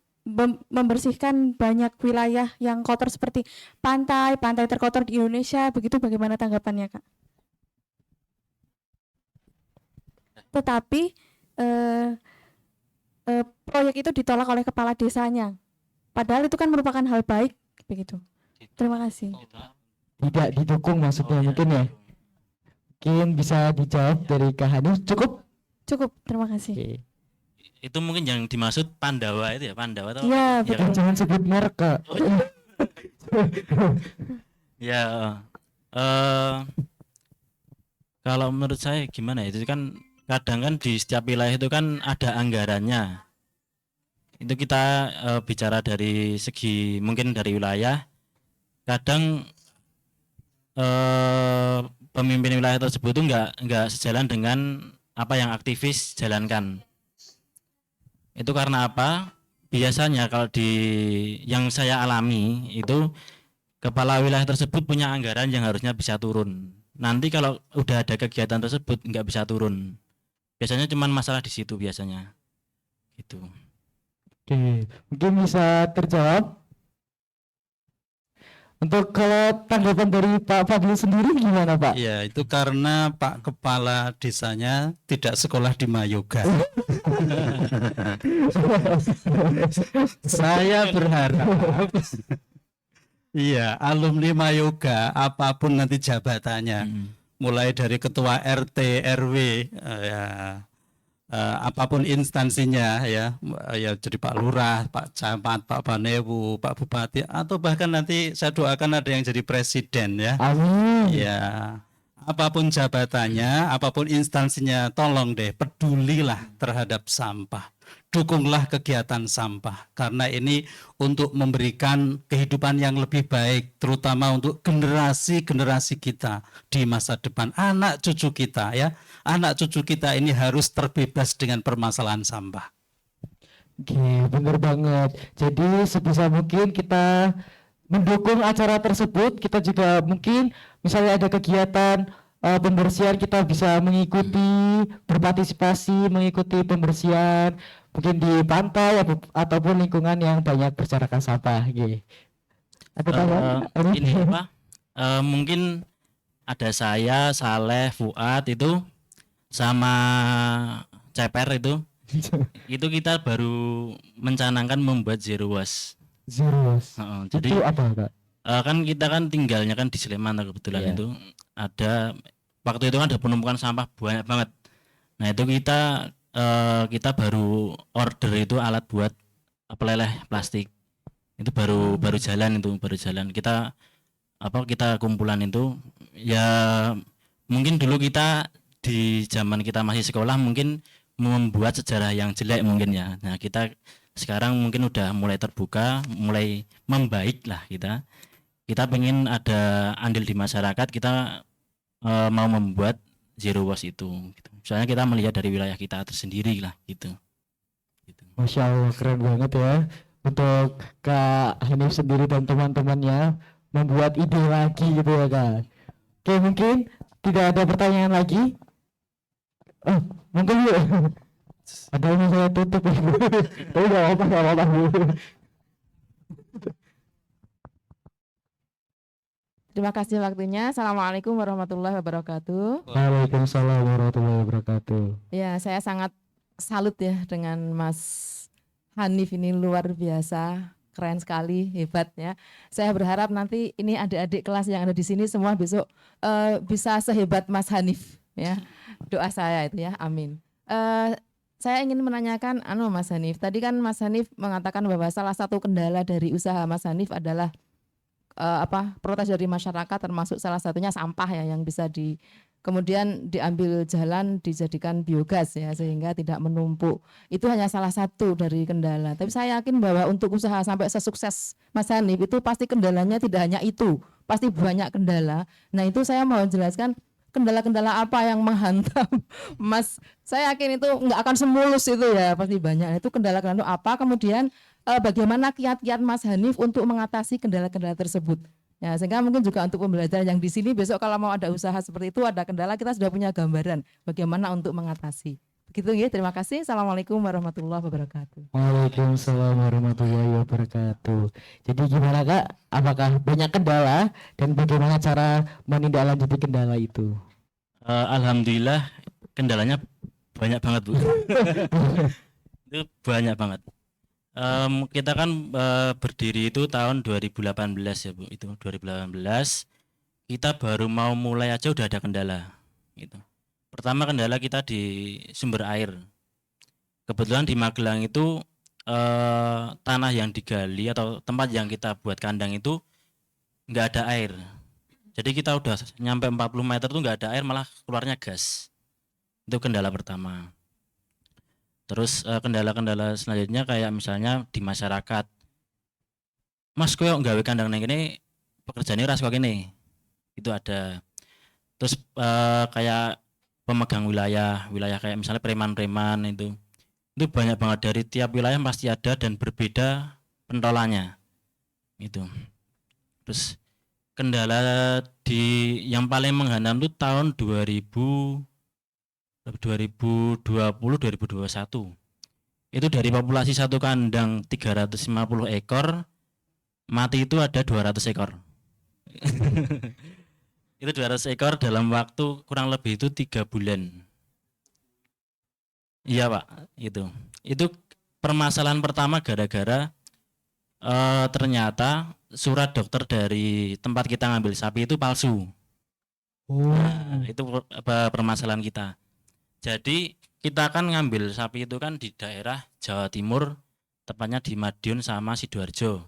membersihkan banyak wilayah yang kotor seperti pantai terkotor di Indonesia. Begitu, bagaimana tanggapannya Kak? Tetapi proyek itu ditolak oleh kepala desanya. Padahal itu kan merupakan hal baik, begitu. Terima kasih. Tidak didukung maksudnya mungkin ya. Mungkin bisa dijawab dari Kak Hanif. Cukup? Cukup, terima kasih. Oke. Itu mungkin yang dimaksud Pandawa itu ya, Pandawa atau Iya, ya, betul. Jangan sebut merek Kak. ya kalau menurut saya gimana ya, itu kan kadang kan di setiap wilayah itu kan ada anggarannya. Itu kita bicara dari segi mungkin dari wilayah, kadang pemimpin wilayah tersebut itu nggak sejalan dengan apa yang aktivis jalankan. Itu karena apa? Biasanya kalau yang saya alami itu kepala wilayah tersebut punya anggaran yang harusnya bisa turun. Nanti kalau udah ada kegiatan tersebut nggak bisa turun. Biasanya cuman masalah di situ biasanya. Gitu. Oke, mungkin bisa terjawab. Untuk kalau tanggapan dari Pak Fadli sendiri gimana Pak? Ya, itu karena Pak Kepala Desanya tidak sekolah di Mayoga. Saya berharap Iya, alumni Mayoga, apapun nanti jabatannya, mulai dari ketua RT, RW, ya, apapun instansinya, ya, ya jadi Pak Lurah, Pak Camat, Pak Banewu, Pak Bupati, atau bahkan nanti saya doakan ada yang jadi presiden, ya. Amin. Ya, apapun jabatannya, apapun instansinya, tolong deh pedulilah terhadap sampah. Dukunglah kegiatan sampah karena ini untuk memberikan kehidupan yang lebih baik terutama untuk generasi-generasi kita di masa depan, anak cucu kita ya. Anak cucu kita ini harus terbebas dengan permasalahan sampah. Oke, bener banget. Jadi sebisa mungkin kita mendukung acara tersebut. Kita juga mungkin misalnya ada kegiatan pembersihan, kita bisa mengikuti, berpartisipasi, mengikuti pembersihan mungkin di pantai ataupun lingkungan yang banyak berserakan sampah. Gitu. Ada tambahan? Ini apa? Mungkin ada saya, Saleh, Fuad itu sama Ceper itu kita baru mencanangkan membuat zero waste. Zero waste. Jadi Itu apa, Kak? kan kita kan tinggalnya kan di Sleman kebetulan Iya. itu ada waktu itu kan ada penumpukan sampah banyak banget. Nah itu kita baru order itu alat buat peleleh plastik itu baru jalan kita kumpulan itu ya mungkin dulu kita di zaman kita masih sekolah mungkin membuat sejarah yang jelek mungkin ya. Nah kita sekarang mungkin udah mulai terbuka, mulai membaik lah kita pengen ada andil di masyarakat, kita mau membuat zero waste itu gitu. Soalnya kita melihat dari wilayah kita tersendiri lah gitu. Masya Allah, keren banget ya untuk Kak Hanif sendiri dan teman-temannya membuat ide lagi gitu ya, Kak. Oke, mungkin tidak ada pertanyaan lagi. Oh, mungkin yuk. Ada yang saya tutup ya. Tapi gak apa-apa Bu. Terima kasih waktunya. Assalamualaikum warahmatullahi wabarakatuh. Waalaikumsalam warahmatullahi wabarakatuh. Ya, saya sangat salut ya dengan Mas Hanif ini, luar biasa, keren sekali, hebat ya. Saya berharap nanti ini adik-adik kelas yang ada di sini semua besok bisa sehebat Mas Hanif ya. Doa saya itu ya, amin. Saya ingin menanyakan Mas Hanif. Tadi kan Mas Hanif mengatakan bahwa salah satu kendala dari usaha Mas Hanif adalah protes dari masyarakat, termasuk salah satunya sampah ya yang bisa kemudian diambil jalan dijadikan biogas ya sehingga tidak menumpuk. Itu hanya salah satu dari kendala. Tapi saya yakin bahwa untuk usaha sampai sesukses Mas Hanif itu pasti kendalanya tidak hanya itu, pasti banyak kendala. Nah itu saya mau jelaskan kendala-kendala apa yang menghantam Mas. Saya yakin itu nggak akan semulus itu ya, pasti banyak. Itu kendala-kendala itu apa, kemudian bagaimana kiat-kiat Mas Hanif untuk mengatasi kendala-kendala tersebut. Ya, sehingga mungkin juga untuk pembelajaran yang di sini besok kalau mau ada usaha seperti itu, ada kendala, kita sudah punya gambaran bagaimana untuk mengatasi. Begitu ya, terima kasih. Assalamualaikum warahmatullahi wabarakatuh. Waalaikumsalam warahmatullahi wabarakatuh. Jadi gimana Kak? Apakah banyak kendala dan bagaimana cara menindaklanjuti kendala itu? Alhamdulillah kendalanya banyak banget Bu. Itu banyak banget. Kita kan berdiri itu tahun 2018 ya Bu, itu 2018 kita baru mau mulai aja udah ada kendala gitu. Pertama kendala kita di sumber air. Kebetulan di Magelang itu tanah yang digali atau tempat yang kita buat kandang itu nggak ada air. Jadi kita udah nyampe 40 meter tuh nggak ada air, malah keluarnya gas. Itu kendala pertama. Terus kendala-kendala selanjutnya kayak misalnya di masyarakat, Mas koyo nggawe kandang nang kene pekerjaane ras kok kene. Itu ada. Terus kayak pemegang wilayah kayak misalnya preman-preman itu banyak banget, dari tiap wilayah pasti ada dan berbeda pentolannya. Itu. Terus kendala yang paling menghantam itu tahun 2020-2021 itu dari populasi satu kandang 350 ekor mati itu ada 200 ekor. Itu 200 ekor dalam waktu kurang lebih itu 3 bulan. Iya Pak, itu permasalahan pertama gara-gara ternyata surat dokter dari tempat kita ngambil sapi itu palsu. Oh. Nah, itu permasalahan kita. Jadi kita kan ngambil sapi itu kan di daerah Jawa Timur, tepatnya di Madiun sama Sidoarjo.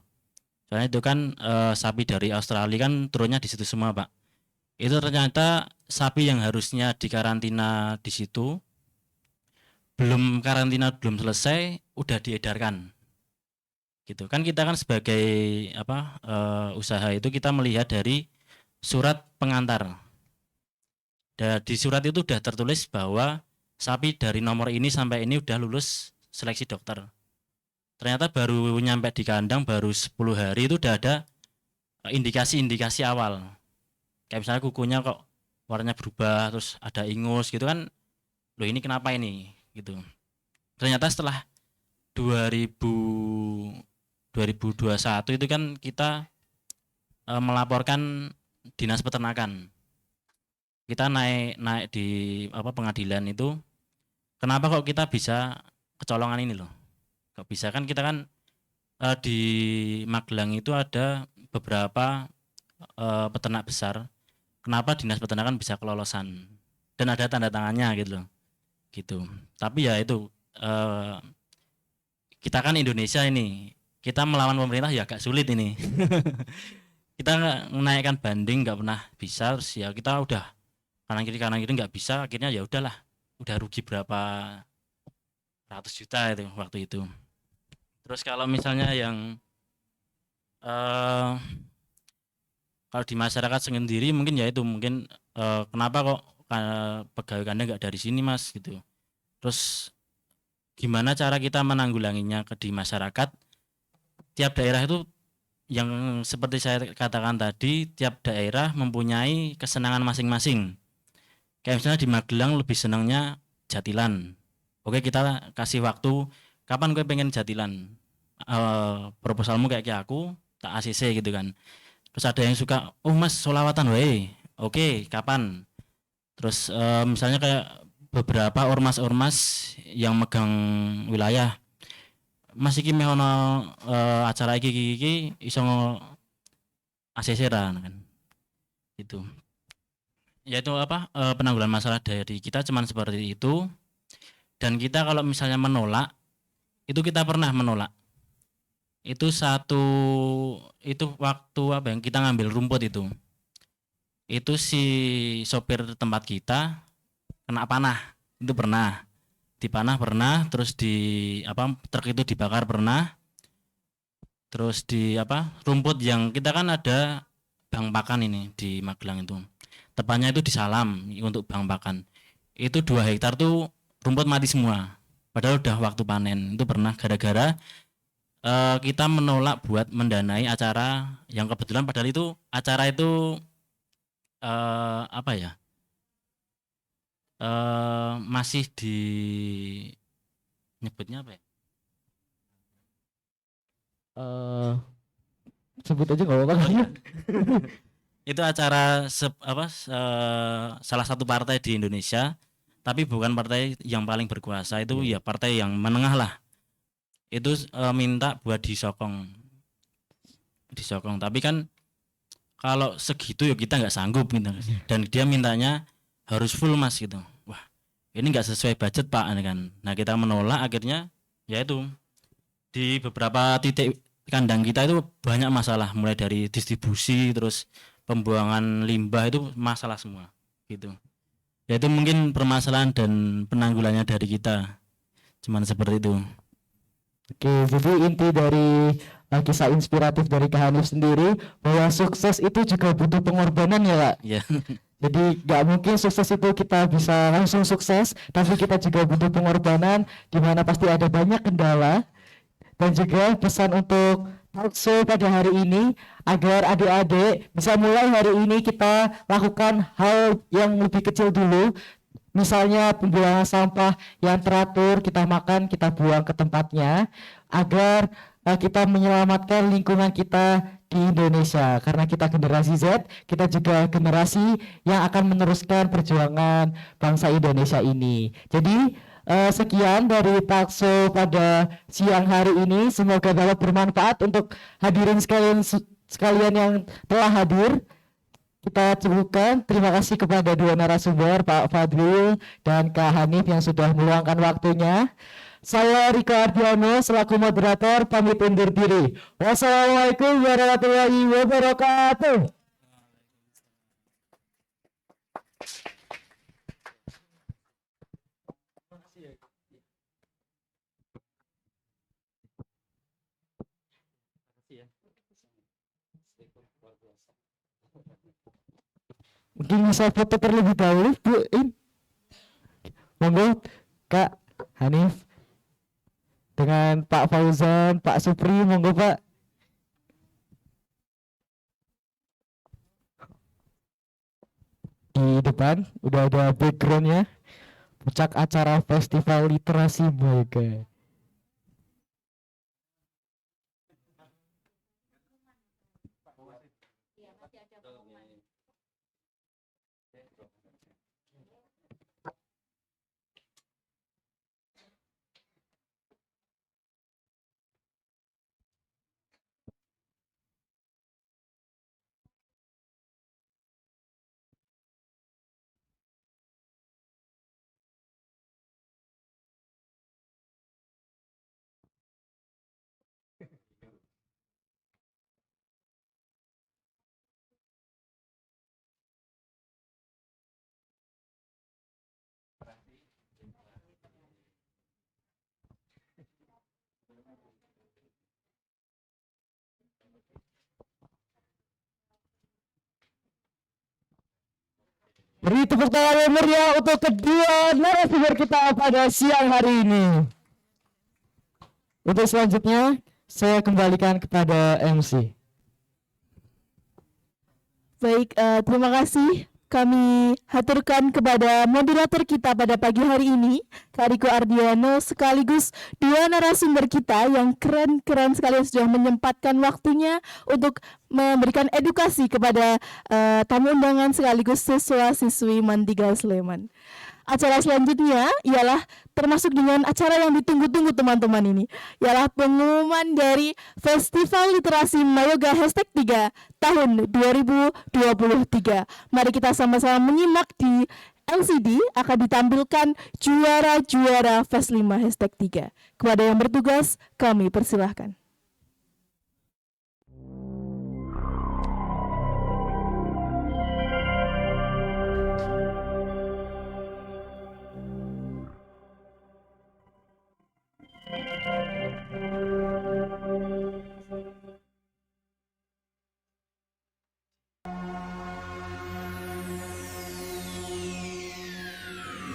Soalnya itu kan sapi dari Australia kan turunnya di situ semua, Pak. Itu ternyata sapi yang harusnya dikarantina di situ, belum karantina belum selesai, udah diedarkan. Gitu kan, kita kan sebagai usaha itu kita melihat dari surat pengantar. Dan di surat itu udah tertulis bahwa sapi dari nomor ini sampai ini udah lulus seleksi dokter. Ternyata baru nyampe di kandang baru 10 hari itu udah ada indikasi-indikasi awal. Kayak misalnya kukunya kok warnanya berubah, terus ada ingus gitu kan. Loh, ini kenapa ini? Gitu. Ternyata setelah 2021 itu kan kita melaporkan Dinas Peternakan. Kita naik di pengadilan itu, kenapa kok kita bisa kecolongan ini loh? Kok bisa, kan kita kan di Magelang itu ada beberapa peternak besar. Kenapa Dinas Peternakan bisa kelolosan dan ada tanda tangannya gitu loh. Gitu. Tapi ya itu kita kan Indonesia ini, kita melawan pemerintah ya agak sulit ini. Kita menaikkan banding nggak pernah bisa, terus ya kita udah kanan kiri nggak bisa, akhirnya ya udahlah, udah rugi berapa ratus juta itu waktu itu. Terus kalau misalnya yang kalau di masyarakat sendiri mungkin ya itu mungkin kenapa kok pegawai kandang nggak dari sini mas gitu. Terus gimana cara kita menanggulanginya di masyarakat? Tiap daerah itu yang seperti saya katakan tadi, tiap daerah mempunyai kesenangan masing-masing. Kayak misalnya di Magelang lebih senangnya jatilan. Oke, kita kasih waktu, kapan gue pengen jatilan? Proposalmu kayak aku, tak ACC gitu kan. Terus ada yang suka, oh mas solawatan wae. Oke, kapan? Terus misalnya kayak beberapa ormas-ormas yang megang wilayah, mas iki meh ono acara iki iso ACC ra kan. Itu. Yaitu penanggulangan masalah dari kita cuman seperti itu. Dan kita kalau misalnya menolak, itu kita pernah menolak. Itu waktu yang kita ngambil rumput itu si sopir tempat kita kena panah, itu pernah dipanah pernah, terus truk itu dibakar pernah, terus rumput yang kita kan ada bang pakan ini di Magelang itu, tepatnya itu di Salam untuk bang pakan itu 2 hektar tuh rumput mati semua, padahal udah waktu panen. Itu pernah gara-gara kita menolak buat mendanai acara yang kebetulan padahal itu acara itu masih di nyebutnya apa ya? Sebut aja nggak apa-apa. Itu acara salah satu partai di Indonesia, tapi bukan partai yang paling berkuasa, itu ya partai yang menengah lah. Itu minta buat disokong, tapi kan kalau segitu ya kita nggak sanggup gitu. Dan dia mintanya harus full mas gitu. Wah, ini nggak sesuai budget pak kan. Nah kita menolak, akhirnya ya itu di beberapa titik kandang kita itu banyak masalah, mulai dari distribusi, terus pembuangan limbah, itu masalah semua gitu. Ya itu mungkin permasalahan dan penanggulannya dari kita, cuman seperti itu. Oke, jadi inti dari kisah inspiratif dari Kak Hanif sendiri bahwa sukses itu juga butuh pengorbanan ya Kak. Ya. Jadi nggak mungkin sukses itu kita bisa langsung sukses, tapi kita juga butuh pengorbanan, di mana pasti ada banyak kendala. Dan juga pesan untuk talkshow pada hari ini agar adik-adik bisa mulai hari ini kita lakukan hal yang lebih kecil dulu. Misalnya pembuangan sampah yang teratur, kita makan, kita buang ke tempatnya, agar kita menyelamatkan lingkungan kita di Indonesia. Karena kita generasi Z, kita juga generasi yang akan meneruskan perjuangan bangsa Indonesia ini. Jadi sekian dari Takso pada siang hari ini. Semoga dapat bermanfaat untuk hadirin sekalian yang telah hadir. Kita cukupkan. Terima kasih kepada dua narasumber, Pak Fadlil dan Kak Hanif yang sudah meluangkan waktunya. Saya Rika Ardiano selaku moderator pamit undur diri. Wassalamualaikum warahmatullahi wabarakatuh. Mungkin bisa foto terlebih dahulu, Bu. Monggo, Kak Hanif dengan Pak Fauzan, Pak Supri, monggo Pak. Di depan udah ada backgroundnya, puncak acara Festival Literasi Boga. Beri tepuk tangan yang meriah untuk kedua narasumber kita pada siang hari ini. Untuk selanjutnya, saya kembalikan kepada MC. Baik, terima kasih. Kami haturkan kepada moderator kita pada pagi hari ini, Kak Riko Ardiano, sekaligus dua narasumber kita yang keren-keren sekali sudah menyempatkan waktunya untuk memberikan edukasi kepada tamu undangan sekaligus siswa-siswi Mandika Sleman. Acara selanjutnya ialah termasuk dengan acara yang ditunggu-tunggu teman-teman ini, ialah pengumuman dari Festival Literasi Mayoga #3 tahun 2023. Mari kita sama-sama menyimak di LCD akan ditampilkan juara-juara Fest 5 #3. Kepada yang bertugas, kami persilahkan.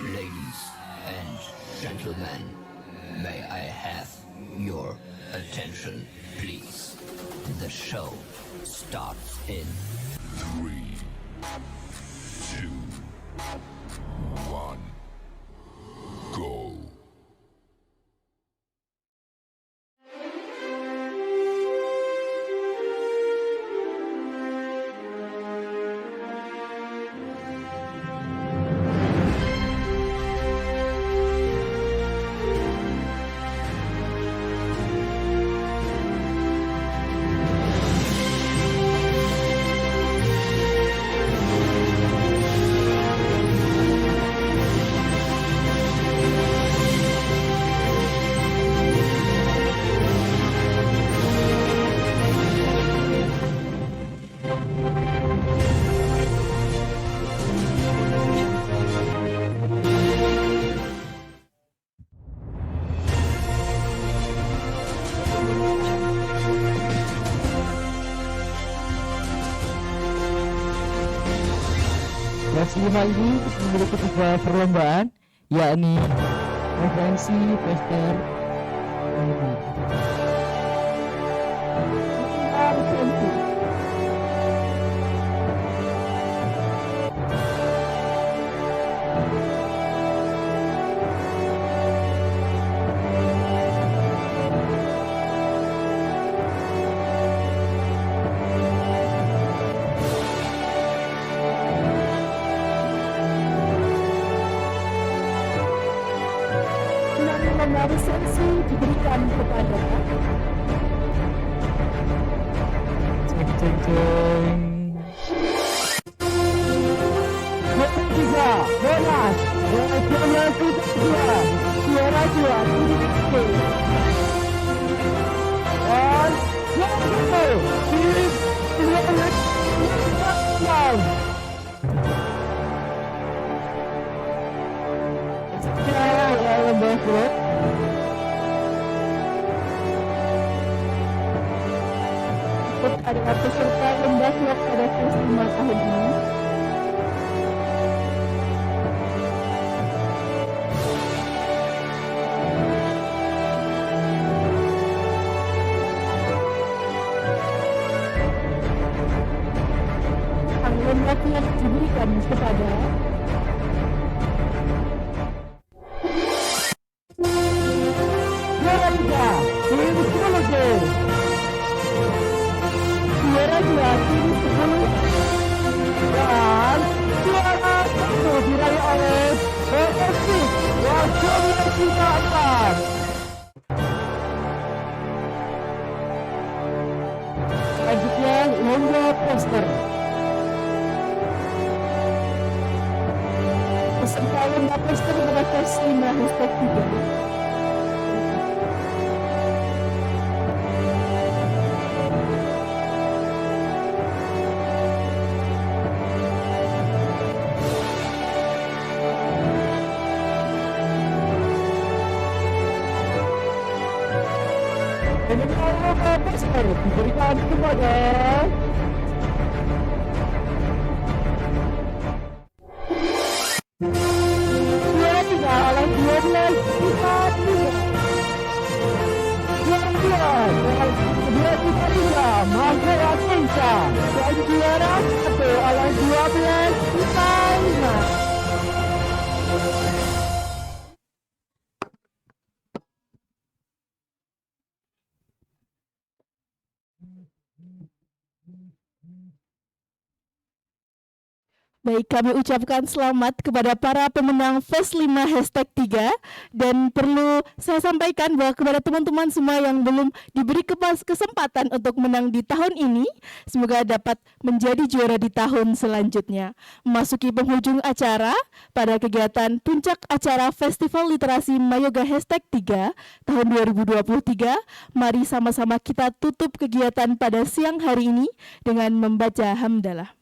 Ladies and gentlemen, may I have your attention, please? The show starts in 3, 2, 1, go. Fest 5 ini memiliki 3 perlombaan, yakni referensi, tester, lisensi diberikan kepada Ceng ceng ceng. Nomor 3, bonus. Bonus kedua. Suara 2, dan yang kedua, pilih adalah peserta lomba vlog pada kelas 5 tahun ini. Lomba vlog diberikan kepada juara 3, tim psikologi. Juara 2, tim 10. Dan juara 1 diraih oleh Persib Wasiomi Cita Atas. Selanjutnya lomba poster. Peserta lomba poster pada kelas 5 hashtag 3. Dengan lomba poster diberikan kepada juara 3 oleh 12 Cita 3. Juara 2 oleh 2 Cita 3 Mahfira Kensa. Dan juara 1 oleh 12 Cita 5. Baik, kami ucapkan selamat kepada para pemenang Fest 5 hashtag 3. Dan perlu saya sampaikan bahwa kepada teman-teman semua yang belum diberi kesempatan untuk menang di tahun ini, semoga dapat menjadi juara di tahun selanjutnya. Memasuki penghujung acara pada kegiatan puncak acara Festival Literasi Mayoga hashtag 3 tahun 2023, mari sama-sama kita tutup kegiatan pada siang hari ini dengan membaca hamdalah.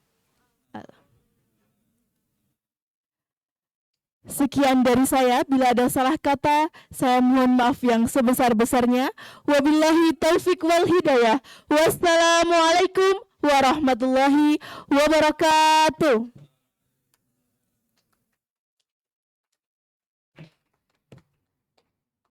Sekian dari saya, bila ada salah kata, saya mohon maaf yang sebesar-besarnya. Wabillahi taufik wal hidayah. Wassalamualaikum warahmatullahi wabarakatuh.